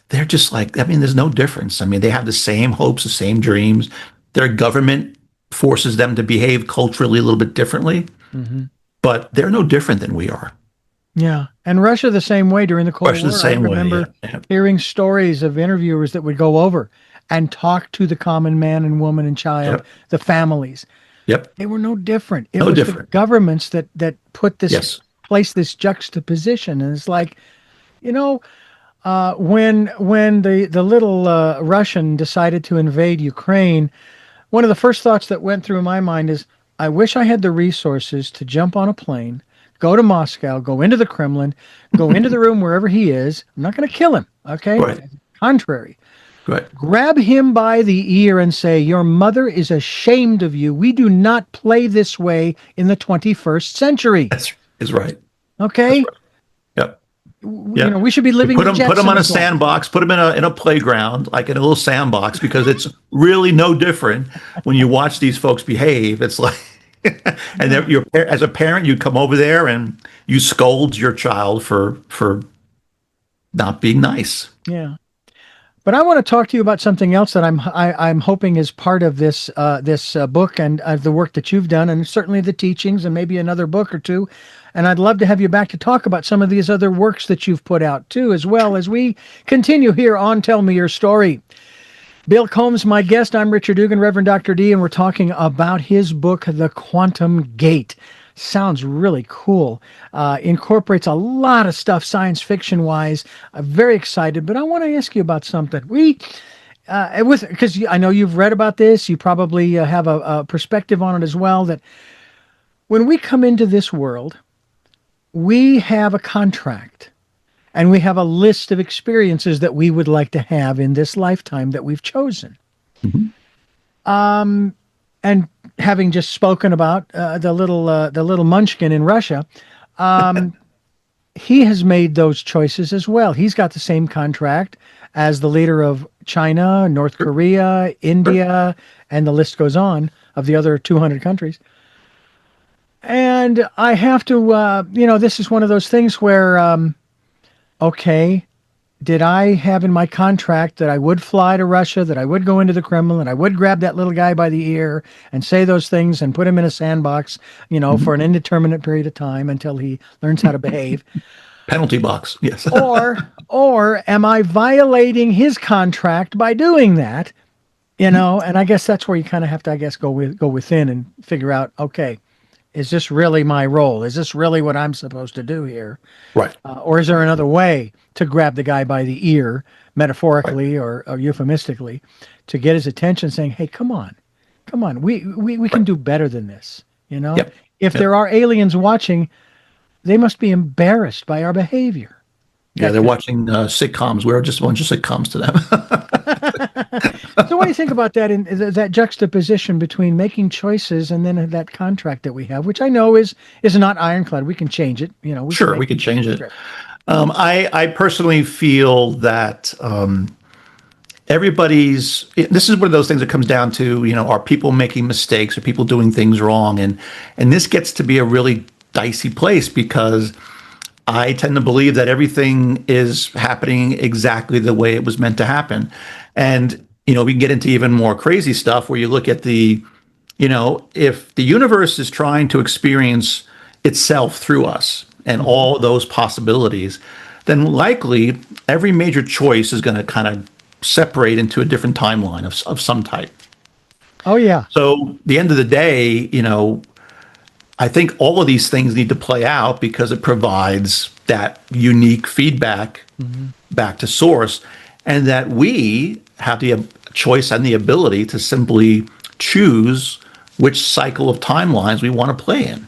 C: they're just like, I mean, there's no difference. I mean, they have the same hopes, the same dreams. Their government forces them to behave culturally a little bit differently, but they're no different than we are.
B: Yeah. And Russia the same way during the Cold
C: Russia the
B: War. I
C: same way.
B: remember
C: Yeah.
B: hearing stories of interviewers that would go over and talk to the common man and woman and child,
C: Yep.
B: the families.
C: Yep.
B: They were no different. It
C: No
B: was the
C: different.
B: governments that put this
C: Yes.
B: place this juxtaposition. And it's like, you know, when the little Russian decided to invade Ukraine, one of the first thoughts that went through my mind is, I wish I had the resources to jump on a plane, go to Moscow, go into the Kremlin, go into the room wherever he is. I'm not going to kill him, okay?
C: Right.
B: Contrary.
C: Right.
B: Grab him by the ear and say, your mother is ashamed of you. We do not play this way in the 21st century.
C: That's is right.
B: Okay?
C: Yep.
B: You know, we should be living
C: Put
B: the
C: them on a
B: Jetsons life.
C: sandbox, put them in a playground, like in a little sandbox, because it's really no different when you watch these folks behave. It's like, and as a parent, you come over there and you scold your child for not being nice.
B: Yeah. But I want to talk to you about something else that I'm hoping is part of this book and the work that you've done, and certainly the teachings, and maybe another book or two. And I'd love to have you back to talk about some of these other works that you've put out too, as well as we continue here on Tell Me Your Story. Bill Combs, my guest. I'm Richard Dugan, Reverend Dr. D, and we're talking about his book, The Quantum Gate. Sounds really cool. Incorporates a lot of stuff science fiction wise. I'm very excited, but I want to ask you about something. Because I know you've read about this, you probably have a perspective on it as well, that when we come into this world, we have a contract and we have a list of experiences that we would like to have in this lifetime that we've chosen. And having just spoken about the little munchkin in Russia, he has made those choices as well. He's got the same contract as the leader of China, North Korea, India, and the list goes on of the other 200 countries. And I have to, this is one of those things where, okay, did I have in my contract that I would fly to Russia, that I would go into the Kremlin, I would grab that little guy by the ear and say those things and put him in a sandbox, for an indeterminate period of time until he learns how to behave?
C: Penalty box. Yes.
B: or am I violating his contract by doing that? And I guess that's where you kind of have to, go within and figure out, okay, is this really my role? Is this really what I'm supposed to do here?
C: Right.
B: Or is there another way to grab the guy by the ear, metaphorically or euphemistically, to get his attention, saying, hey, come on, we can do better than this,
C: Yep.
B: If there are aliens watching, they must be embarrassed by our behavior.
C: Yeah, they're watching sitcoms. We're just a bunch of sitcoms to them.
B: So what do you think about that, in that juxtaposition between making choices and then that contract that we have, which I know is not ironclad. We can change it.
C: Sure, we could change it. I personally feel that this is one of those things that comes down to, are people making mistakes? Are people doing things wrong? And this gets to be a really dicey place, because I tend to believe that everything is happening exactly the way it was meant to happen. And, we can get into even more crazy stuff where you look at if the universe is trying to experience itself through us and all those possibilities, then likely every major choice is going to kind of separate into a different timeline of some type.
B: Oh, yeah.
C: So at the end of the day, I think all of these things need to play out because it provides that unique feedback back to source, and that we have the choice and the ability to simply choose which cycle of timelines we want to play in.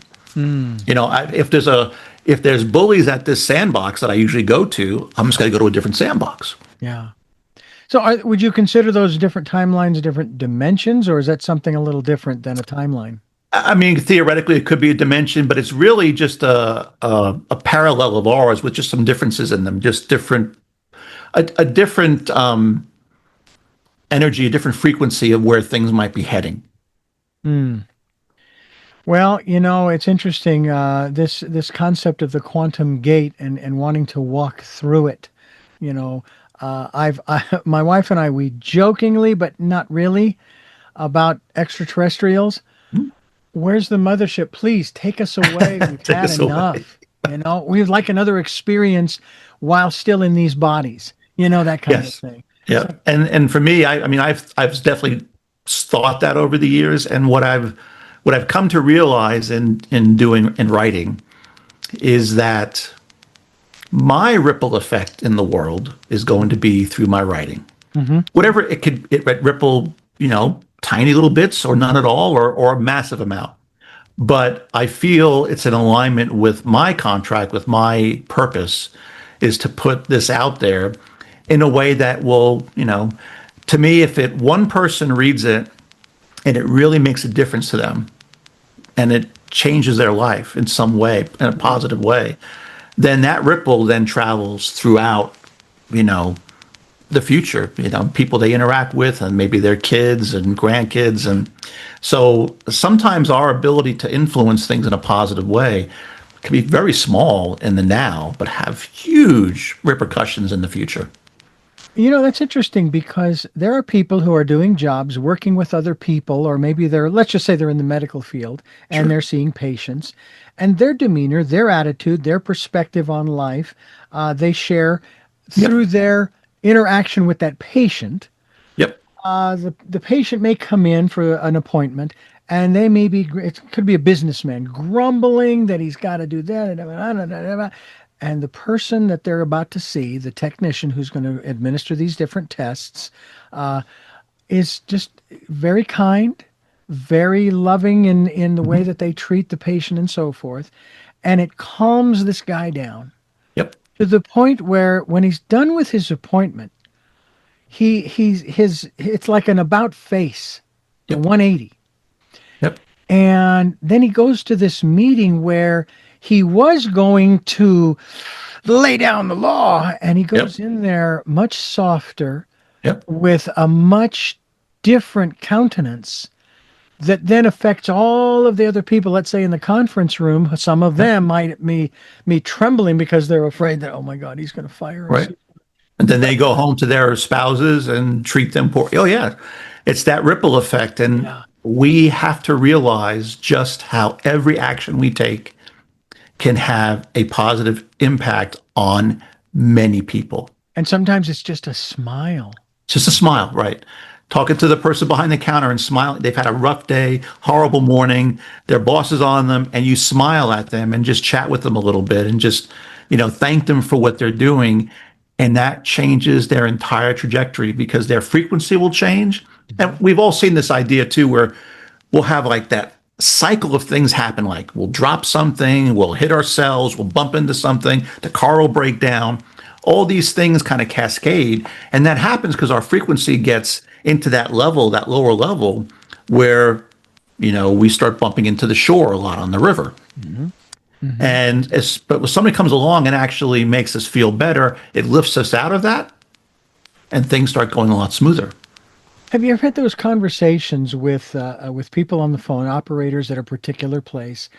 C: If there's bullies at this sandbox that I usually go to, I'm just going to go to a different sandbox.
B: Yeah. So would you consider those different timelines different dimensions, or is that something a little different than a timeline?
C: I mean, theoretically, it could be a dimension, but it's really just a parallel of ours with just some differences in them, just a different energy, a different frequency of where things might be heading.
B: Well, it's interesting, this concept of the quantum gate and wanting to walk through it. My wife and I, we jokingly, but not really, about extraterrestrials. Where's the mothership? Please take us away. We've
C: Take
B: had
C: us away.
B: enough. We'd like another experience while still in these bodies. That kind of
C: Yes.
B: thing.
C: Yeah.
B: So,
C: And for me, I mean, I've definitely thought that over the years, and what I've come to realize in doing in writing is that my ripple effect in the world is going to be through my writing.
B: mhm.
C: Whatever it ripple, tiny little bits or none at all or a massive amount. But I feel it's in alignment with my contract, with my purpose, is to put this out there in a way that will, to me, if one person reads it and it really makes a difference to them and it changes their life in some way, in a positive way, then that ripple then travels throughout, you know, the future, people they interact with and maybe their kids and grandkids. And so sometimes our ability to influence things in a positive way can be very small in the now, but have huge repercussions in the future.
B: That's interesting because there are people who are doing jobs working with other people, or maybe let's just say they're in the medical field and
C: Sure.
B: they're seeing patients, and their demeanor, their attitude, their perspective on life, they share
C: Yep.
B: through their interaction with that patient.
C: Yep.
B: The patient may come in for an appointment and they may be, it could be a businessman grumbling that he's got to do that. And the person that they're about to see, the technician who's going to administer these different tests, uh, is just very kind, very loving in the way
C: Mhm.
B: that they treat the patient and so forth. And it calms this guy down
C: Yep.
B: to the point where when he's done with his appointment, it's like an about face, a
C: Yep.
B: 180.
C: Yep.
B: And then he goes to this meeting where he was going to lay down the law, and he
C: Yep.
B: goes in there much softer
C: Yep.
B: with a much different countenance that then affects all of the other people, let's say in the conference room. Some of
C: Yep.
B: them might me trembling because they're afraid that, oh my God, he's going to fire us.
C: Right. And then
B: But
C: they go home to their spouses and treat them poor. Oh, yeah. It's that ripple effect. And
B: yeah.
C: we have to realize just how every action we take can have a positive impact on many people.
B: And sometimes it's just a smile.
C: Just a smile, right? Talking to the person behind the counter and smiling. They've had a rough day, horrible morning, their boss is on them, and you smile at them and just chat with them a little bit and just, thank them for what they're doing. And that changes their entire trajectory because their frequency will change. And we've all seen this idea too, where we'll have like that cycle of things happen. Like we'll drop something, we'll hit ourselves, we'll bump into something, the car will break down. All these things kind of cascade. And that happens because our frequency gets into that level, that lower level, where, we start bumping into the shore a lot on the river.
B: Mm-hmm. Mm-hmm.
C: But when somebody comes along and actually makes us feel better, it lifts us out of that and things start going a lot smoother.
B: Have you ever had those conversations with people on the phone, operators at a particular place,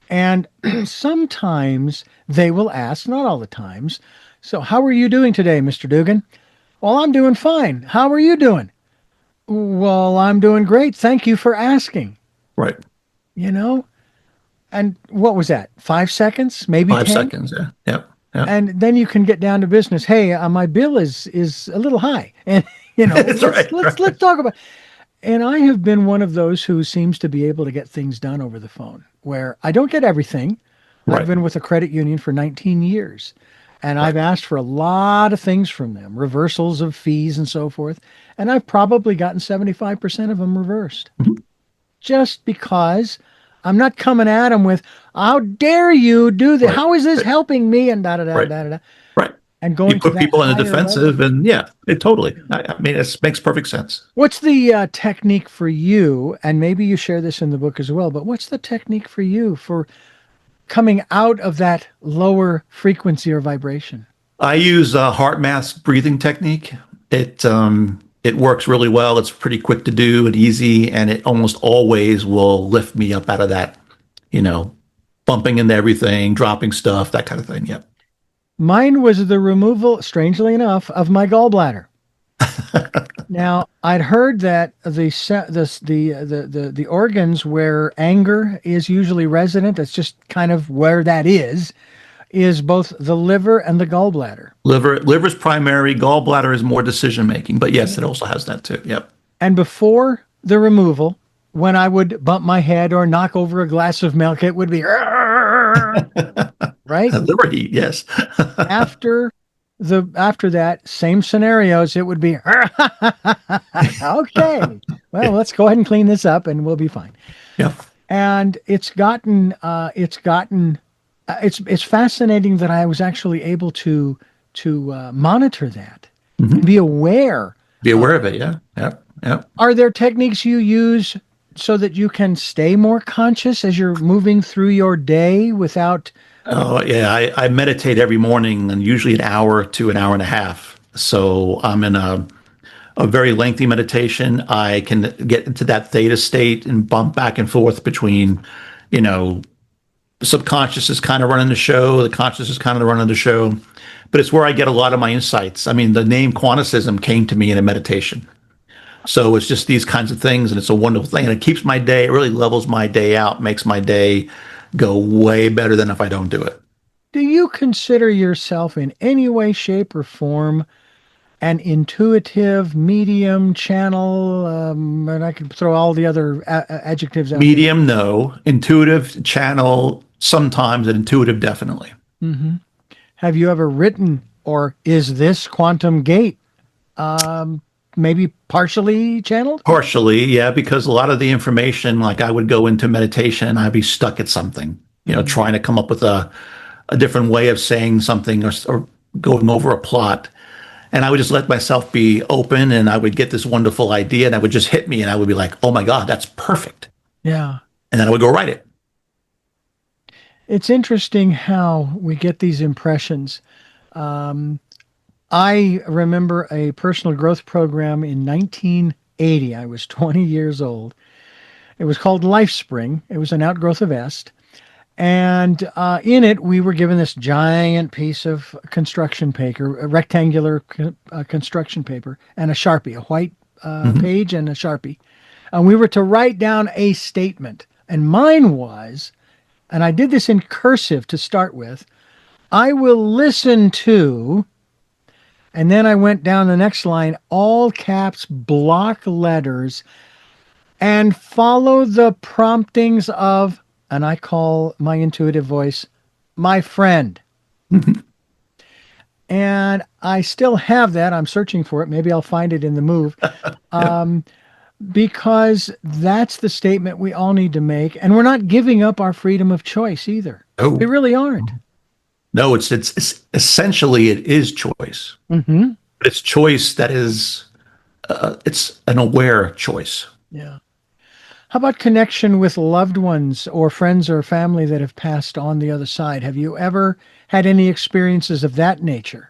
B: and sometimes they will ask, not all the times, so how are you doing today, Mr. Dugan? Well, I'm doing fine. How are you doing? Well, I'm doing great. Thank you for asking.
C: Right.
B: You know, and what was that? 5 seconds, maybe
C: Five
B: 10?
C: seconds. Yeah. Yep. Yep.
B: And then you can get down to business. Hey, my bill is a little high, and
C: That's right.
B: let's talk about. And I have been one of those who seems to be able to get things done over the phone, where I don't get everything. I've
C: Right.
B: been with a credit union for 19 years, and I've
C: Right.
B: asked for a lot of things from them, reversals of fees and so forth, and I've probably gotten 75% of them reversed,
C: Mhm.
B: just because I'm not coming at them with, "How dare you do that?
C: Right.
B: How is this
C: Right.
B: helping me?" and da da da
C: Right.
B: da da da.
C: Right.
B: And
C: You
B: going to
C: put
B: that
C: people in the
B: higher level.
C: defensive, and yeah, it totally. I mean, it makes perfect sense.
B: What's the technique for you? And maybe you share this in the book as well, but what's the technique for you for coming out of that lower frequency or vibration?
C: I use a heart mask breathing technique. It works really well. It's pretty quick to do and easy, and it almost always will lift me up out of that, you know, bumping into everything, dropping stuff, that kind of thing. Yep.
B: Mine was the removal, strangely enough, of my gallbladder. Now, I'd heard that the organs where anger is usually resident, that's just kind of where that is both the liver and the gallbladder.
C: Liver's primary, gallbladder is more decision making, but yes, it also has that too. Yep.
B: And before the removal, when I would bump my head or knock over a glass of milk, it would be right.
C: Liver heat, yes.
B: After that, same scenarios, it would be okay. Well, let's go ahead and clean this up, and we'll be fine.
C: Yep.
B: And it's fascinating that I was actually able to monitor that, be aware.
C: Be aware of it. Yeah. Yep. Yep.
B: Are there techniques you use so that you can stay more conscious as you're moving through your day without?
C: Oh, yeah. I meditate every morning and usually an hour to an hour and a half. So I'm in a very lengthy meditation. I can get into that theta state and bump back and forth between, the subconscious is kind of running the show, the conscious is kind of running the show. But it's where I get a lot of my insights. I mean, the name quanticism came to me in a meditation. So it's just these kinds of things, and it's a wonderful thing. And it keeps my day, it really levels my day out, makes my day go way better than if I don't do it.
B: Do you consider yourself in any way, shape, or form an intuitive medium channel? And I could throw all the other adjectives out.
C: Medium, no. Intuitive, channel, sometimes, and intuitive, definitely.
B: Mm-hmm. Have you ever written, or is this quantum gate maybe partially channeled?
C: Partially, yeah, because a lot of the information, like I would go into meditation and I'd be stuck at something, trying to come up with a different way of saying something or going over a plot. And I would just let myself be open, and I would get this wonderful idea and it would just hit me and I would be like, oh my God, that's perfect.
B: Yeah.
C: And then I would go write it.
B: It's interesting how we get these impressions. I remember a personal growth program in 1980. I was 20 years old. It was called LifeSpring. It was an outgrowth of Est. And in it, we were given this giant piece of construction paper, a rectangular construction paper, and a Sharpie, a white page and a Sharpie. And we were to write down a statement. And mine was, and I did this in cursive to start with, I will listen to, and then I went down the next line, all caps, block letters, and follow the promptings of, and I call my intuitive voice, my friend. And I still have that. I'm searching for it. Maybe I'll find it in the move. Because that's the statement we all need to make. And we're not giving up our freedom of choice either.
C: Oh.
B: We really aren't.
C: No, it's essentially it is choice.
B: Mm-hmm.
C: But it's choice that is, it's an aware choice.
B: Yeah. How about connection with loved ones or friends or family that have passed on the other side? Have you ever had any experiences of that nature?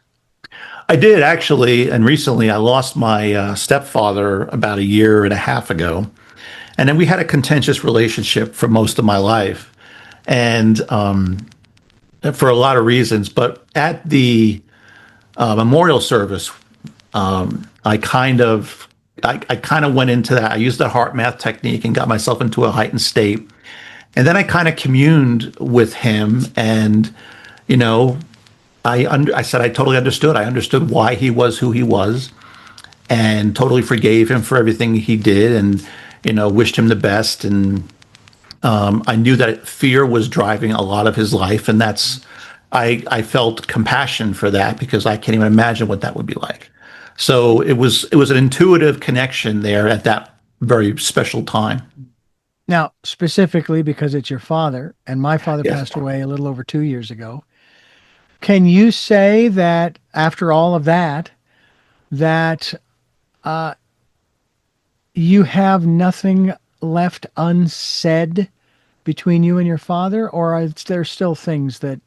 C: I did actually, and recently I lost my stepfather about a year and a half ago. And then we had a contentious relationship for most of my life. And for a lot of reasons, but at the memorial service, I kind of went into that. I used the heart math technique and got myself into a heightened state. And then I kind of communed with him, and, I said I totally understood. I understood why he was who he was, and totally forgave him for everything he did, and, wished him the best. And I knew that fear was driving a lot of his life, and I felt compassion for that because I can't even imagine what that would be like. So it was an intuitive connection there at that very special time.
B: Now, specifically because it's your father, and my father
C: Yes.
B: passed away a little over 2 years ago. Can you say that after all of that, that you have nothing left unsaid between you and your father, or are there still things that?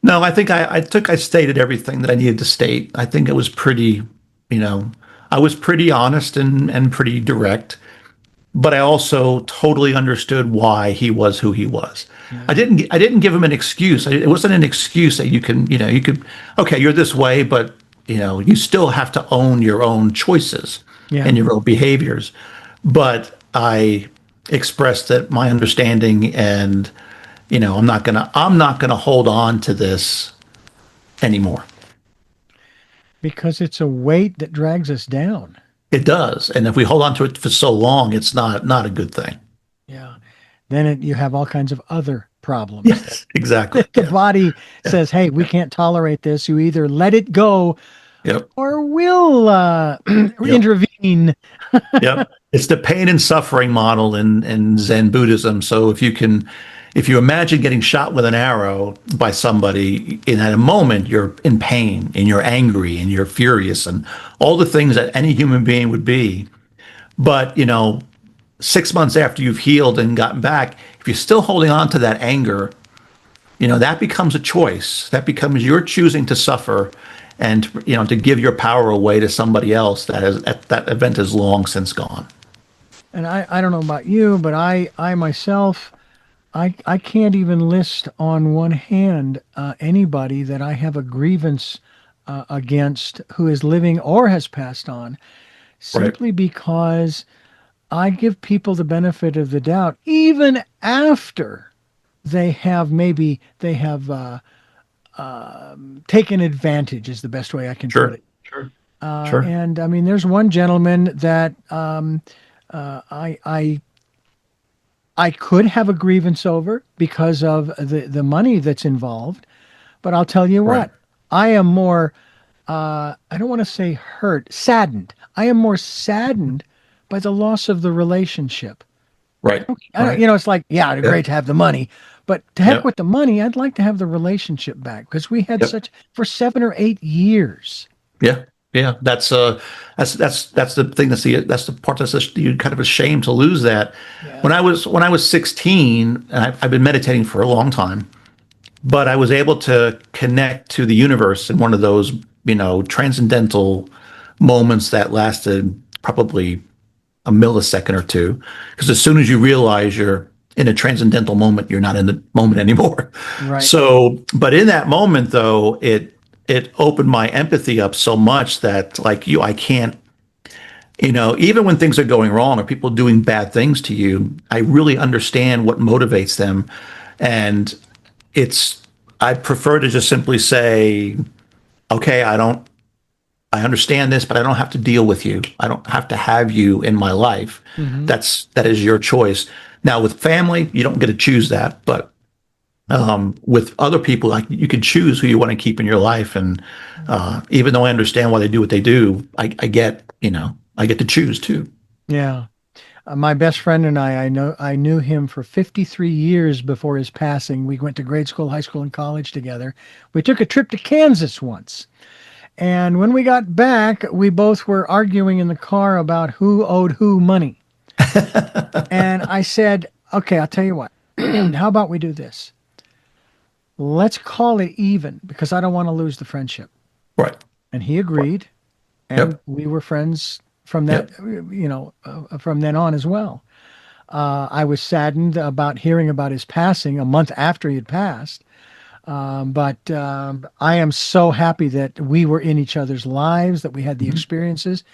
C: No, I think I stated everything that I needed to state. I think it was pretty, I was pretty honest and pretty direct, but I also totally understood why he was who he was. Yeah. I didn't give him an excuse. It wasn't an excuse that you could, okay, you're this way, but you still have to own your own choices.
B: Yeah.
C: and your own behaviors. But I expressed that my understanding, and I'm not gonna hold on to this anymore.
B: Because it's a weight that drags us down.
C: It does, and if we hold on to it for so long, it's not a good thing.
B: Yeah. Then you have all kinds of other problems
C: Yes, exactly.
B: that the
C: Yeah,
B: body
C: yeah,
B: says, hey, we
C: yeah.
B: can't tolerate this. You either let it go
C: Yep,
B: or we'll
C: yep,
B: intervene.
C: yep. It's the pain and suffering model in Zen Buddhism. So if you imagine getting shot with an arrow by somebody, in a moment you're in pain and you're angry and you're furious and all the things that any human being would be. But 6 months after you've healed and gotten back, if you're still holding on to that anger, that becomes a choice. That becomes your choosing to suffer and, to give your power away to somebody else that event is long since gone.
B: And I don't know about you, but I myself, I can't even list on one hand anybody that I have a grievance against who is living or has passed on,
C: Right.
B: simply because I give people the benefit of the doubt, even after they have taken advantage, is the best way I can put
C: Sure.
B: it.
C: Sure. Sure.
B: And I mean, there's one gentleman that I could have a grievance over because of the money that's involved. But I'll tell you
C: Right.
B: what, I am more, I don't want to say hurt, saddened. I am more saddened by the loss of the relationship.
C: Right.
B: I don't,
C: Right.
B: it's like, yeah, it'd be
C: Yep.
B: great to have the money, but to heck
C: Yep.
B: with the money, I'd like to have the relationship back because we had
C: Yep.
B: such, for 7 or 8 years.
C: Yeah. Yeah. That's the thing. That's the part you're kind of ashamed to lose that.
B: Yeah.
C: When I was 16, and I've been meditating for a long time, but I was able to connect to the universe in one of those, transcendental moments that lasted probably a millisecond or two. Because as soon as you realize you're in a transcendental moment, you're not in the moment anymore.
B: Right.
C: So, but in that moment, though, it opened my empathy up so much that, like you, I can't, even when things are going wrong or people doing bad things to you, I really understand what motivates them. And it's, I prefer to just simply say, okay, I understand this, but I don't have to deal with you. I don't have to have you in my life.
B: Hmm.
C: That is your choice. Now, with family, you don't get to choose that, but with other people, like, you can choose who you want to keep in your life. And even though I understand why they do what they do, I get to choose too.
B: Yeah. My best friend and I knew him for 53 years before his passing. We went to grade school, high school, and college together. We took a trip to Kansas once. And when we got back, we both were arguing in the car about who owed who money. And I said, okay, I'll tell you what. How about we do this? Let's call it even because I don't want to lose the friendship.
C: Right.
B: And he agreed. And
C: Yep.
B: we were friends from that,
C: Yep.
B: from then on as well. I was saddened about hearing about his passing a month after he had passed. But I am so happy that we were in each other's lives, that we had the
C: Mhm.
B: experiences,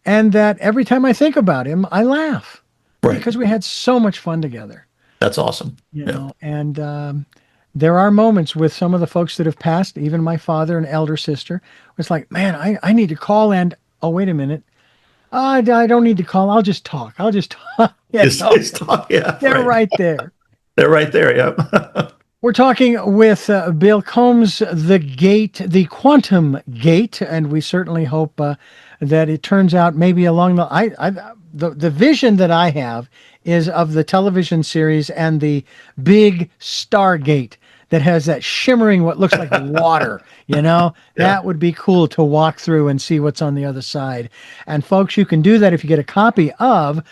B: and that every time I think about him, I laugh
C: Right.
B: because we had so much fun together,
C: That's awesome.
B: you
C: Yeah.
B: know. And there are moments with some of the folks that have passed, even my father and elder sister. It's like, man, I need to call and, oh, wait a minute. I don't need to call. I'll just talk. I'll just talk.
C: Yeah.
B: They're
C: Right.
B: right there.
C: They're right there. Yep.
B: We're talking with Bill Combs, the quantum gate, and we certainly hope that it turns out maybe along the vision that I have is of the television series and the big Stargate that has that shimmering, what looks like water,
C: Yeah.
B: that would be cool to walk through and see what's on the other side. And folks, you can do that if you get a copy of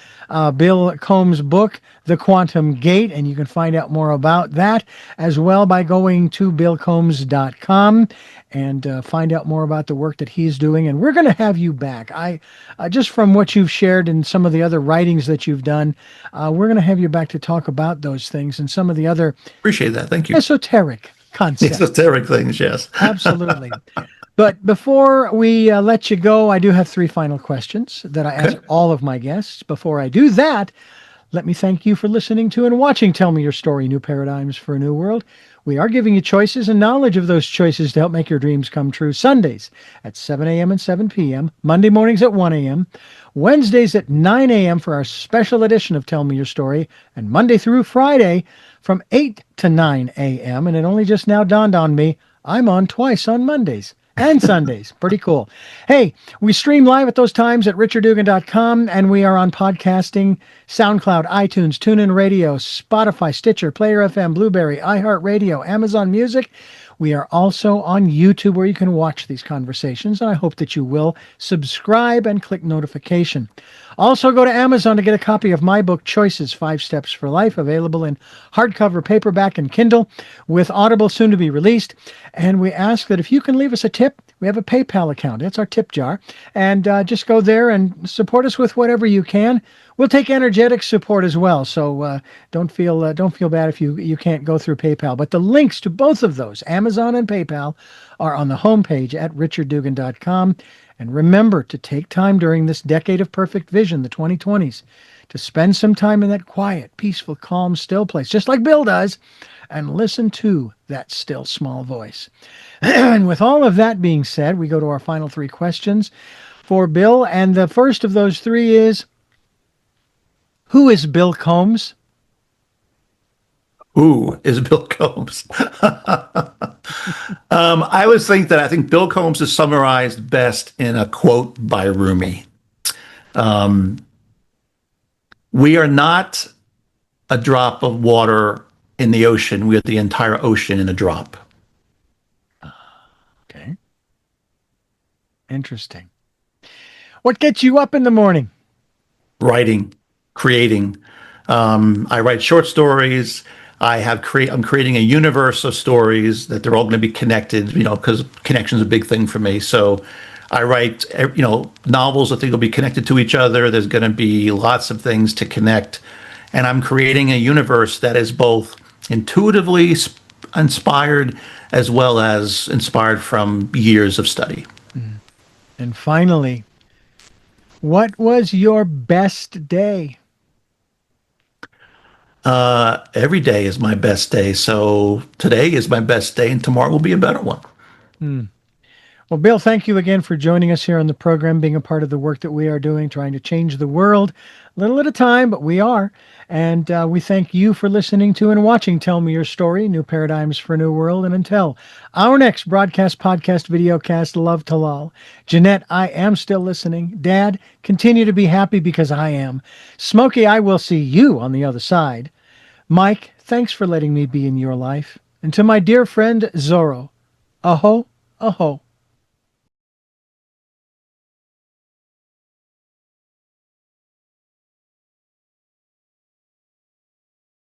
B: Bill Combs' book, The Quantum Gate, and you can find out more about that as well by going to billcombs.com and find out more about the work that he's doing. And we're going to have you back. I just from what you've shared and some of the other writings that you've done, we're going to have you back to talk about those things and some of the other
C: Appreciate that. Thank you.
B: esoteric concepts.
C: Esoteric things. Yes.
B: Absolutely. But before we let you go, I do have three final questions that I ask
C: Okay.
B: all of my guests. Before I do that, let me thank you for listening to and watching Tell Me Your Story, New Paradigms for a New World. We are giving you choices and knowledge of those choices to help make your dreams come true. Sundays at 7 a.m. and 7 p.m., Monday mornings at 1 a.m., Wednesdays at 9 a.m. for our special edition of Tell Me Your Story, and Monday through Friday from 8 to 9 a.m. And it only just now dawned on me, I'm on twice on Mondays and Sundays. Pretty cool. Hey, we stream live at those times at richarddugan.com, and we are on podcasting, SoundCloud, iTunes, TuneIn Radio, Spotify, Stitcher, Player FM, Blueberry, iHeartRadio, Amazon Music. We are also on YouTube where you can watch these conversations, and I hope that you will subscribe and click notification. Also, go to Amazon to get a copy of my book, Choices, 5 Steps for Life, available in hardcover, paperback, and Kindle, with Audible soon to be released. And we ask that if you can leave us a tip, we have a PayPal account. It's our tip jar. And just go there and support us with whatever you can. We'll take energetic support as well. So don't feel bad if you can't go through PayPal. But the links to both of those, Amazon and PayPal, are on the homepage at richarddugan.com. And remember to take time during this decade of perfect vision, the 2020s, to spend some time in that quiet, peaceful, calm, still place, just like Bill does, and listen to that still small voice. And with all of that being said, we go to our final three questions for Bill. And the first of those three is, who is Bill Combs?
C: Who is Bill Combs? I always think that I think Bill Combs is summarized best in a quote by Rumi. We are not a drop of water in the ocean. We are the entire ocean in a drop.
B: Okay. Interesting. What gets you up in the morning?
C: Writing, creating. I write short stories. I'm creating a universe of stories that they're all going to be connected, because connection is a big thing for me. So I write, novels that think will be connected to each other. There's going to be lots of things to connect. And I'm creating a universe that is both intuitively inspired as well as inspired from years of study.
B: And finally, what was your best day?
C: Every day is my best day. So today is my best day, and tomorrow will be a better one.
B: Well, Bill, thank you again for joining us here on the program, being a part of the work that we are doing, trying to change the world a little at a time, but we are. And we thank you for listening to and watching Tell Me Your Story, New Paradigms for a New World. And until our next broadcast, podcast, videocast, love Talal. Jeanette, I am still listening. Dad, continue to be happy because I am. Smokey, I will see you on the other side. Mike, thanks for letting me be in your life. And to my dear friend Zorro, aho, aho.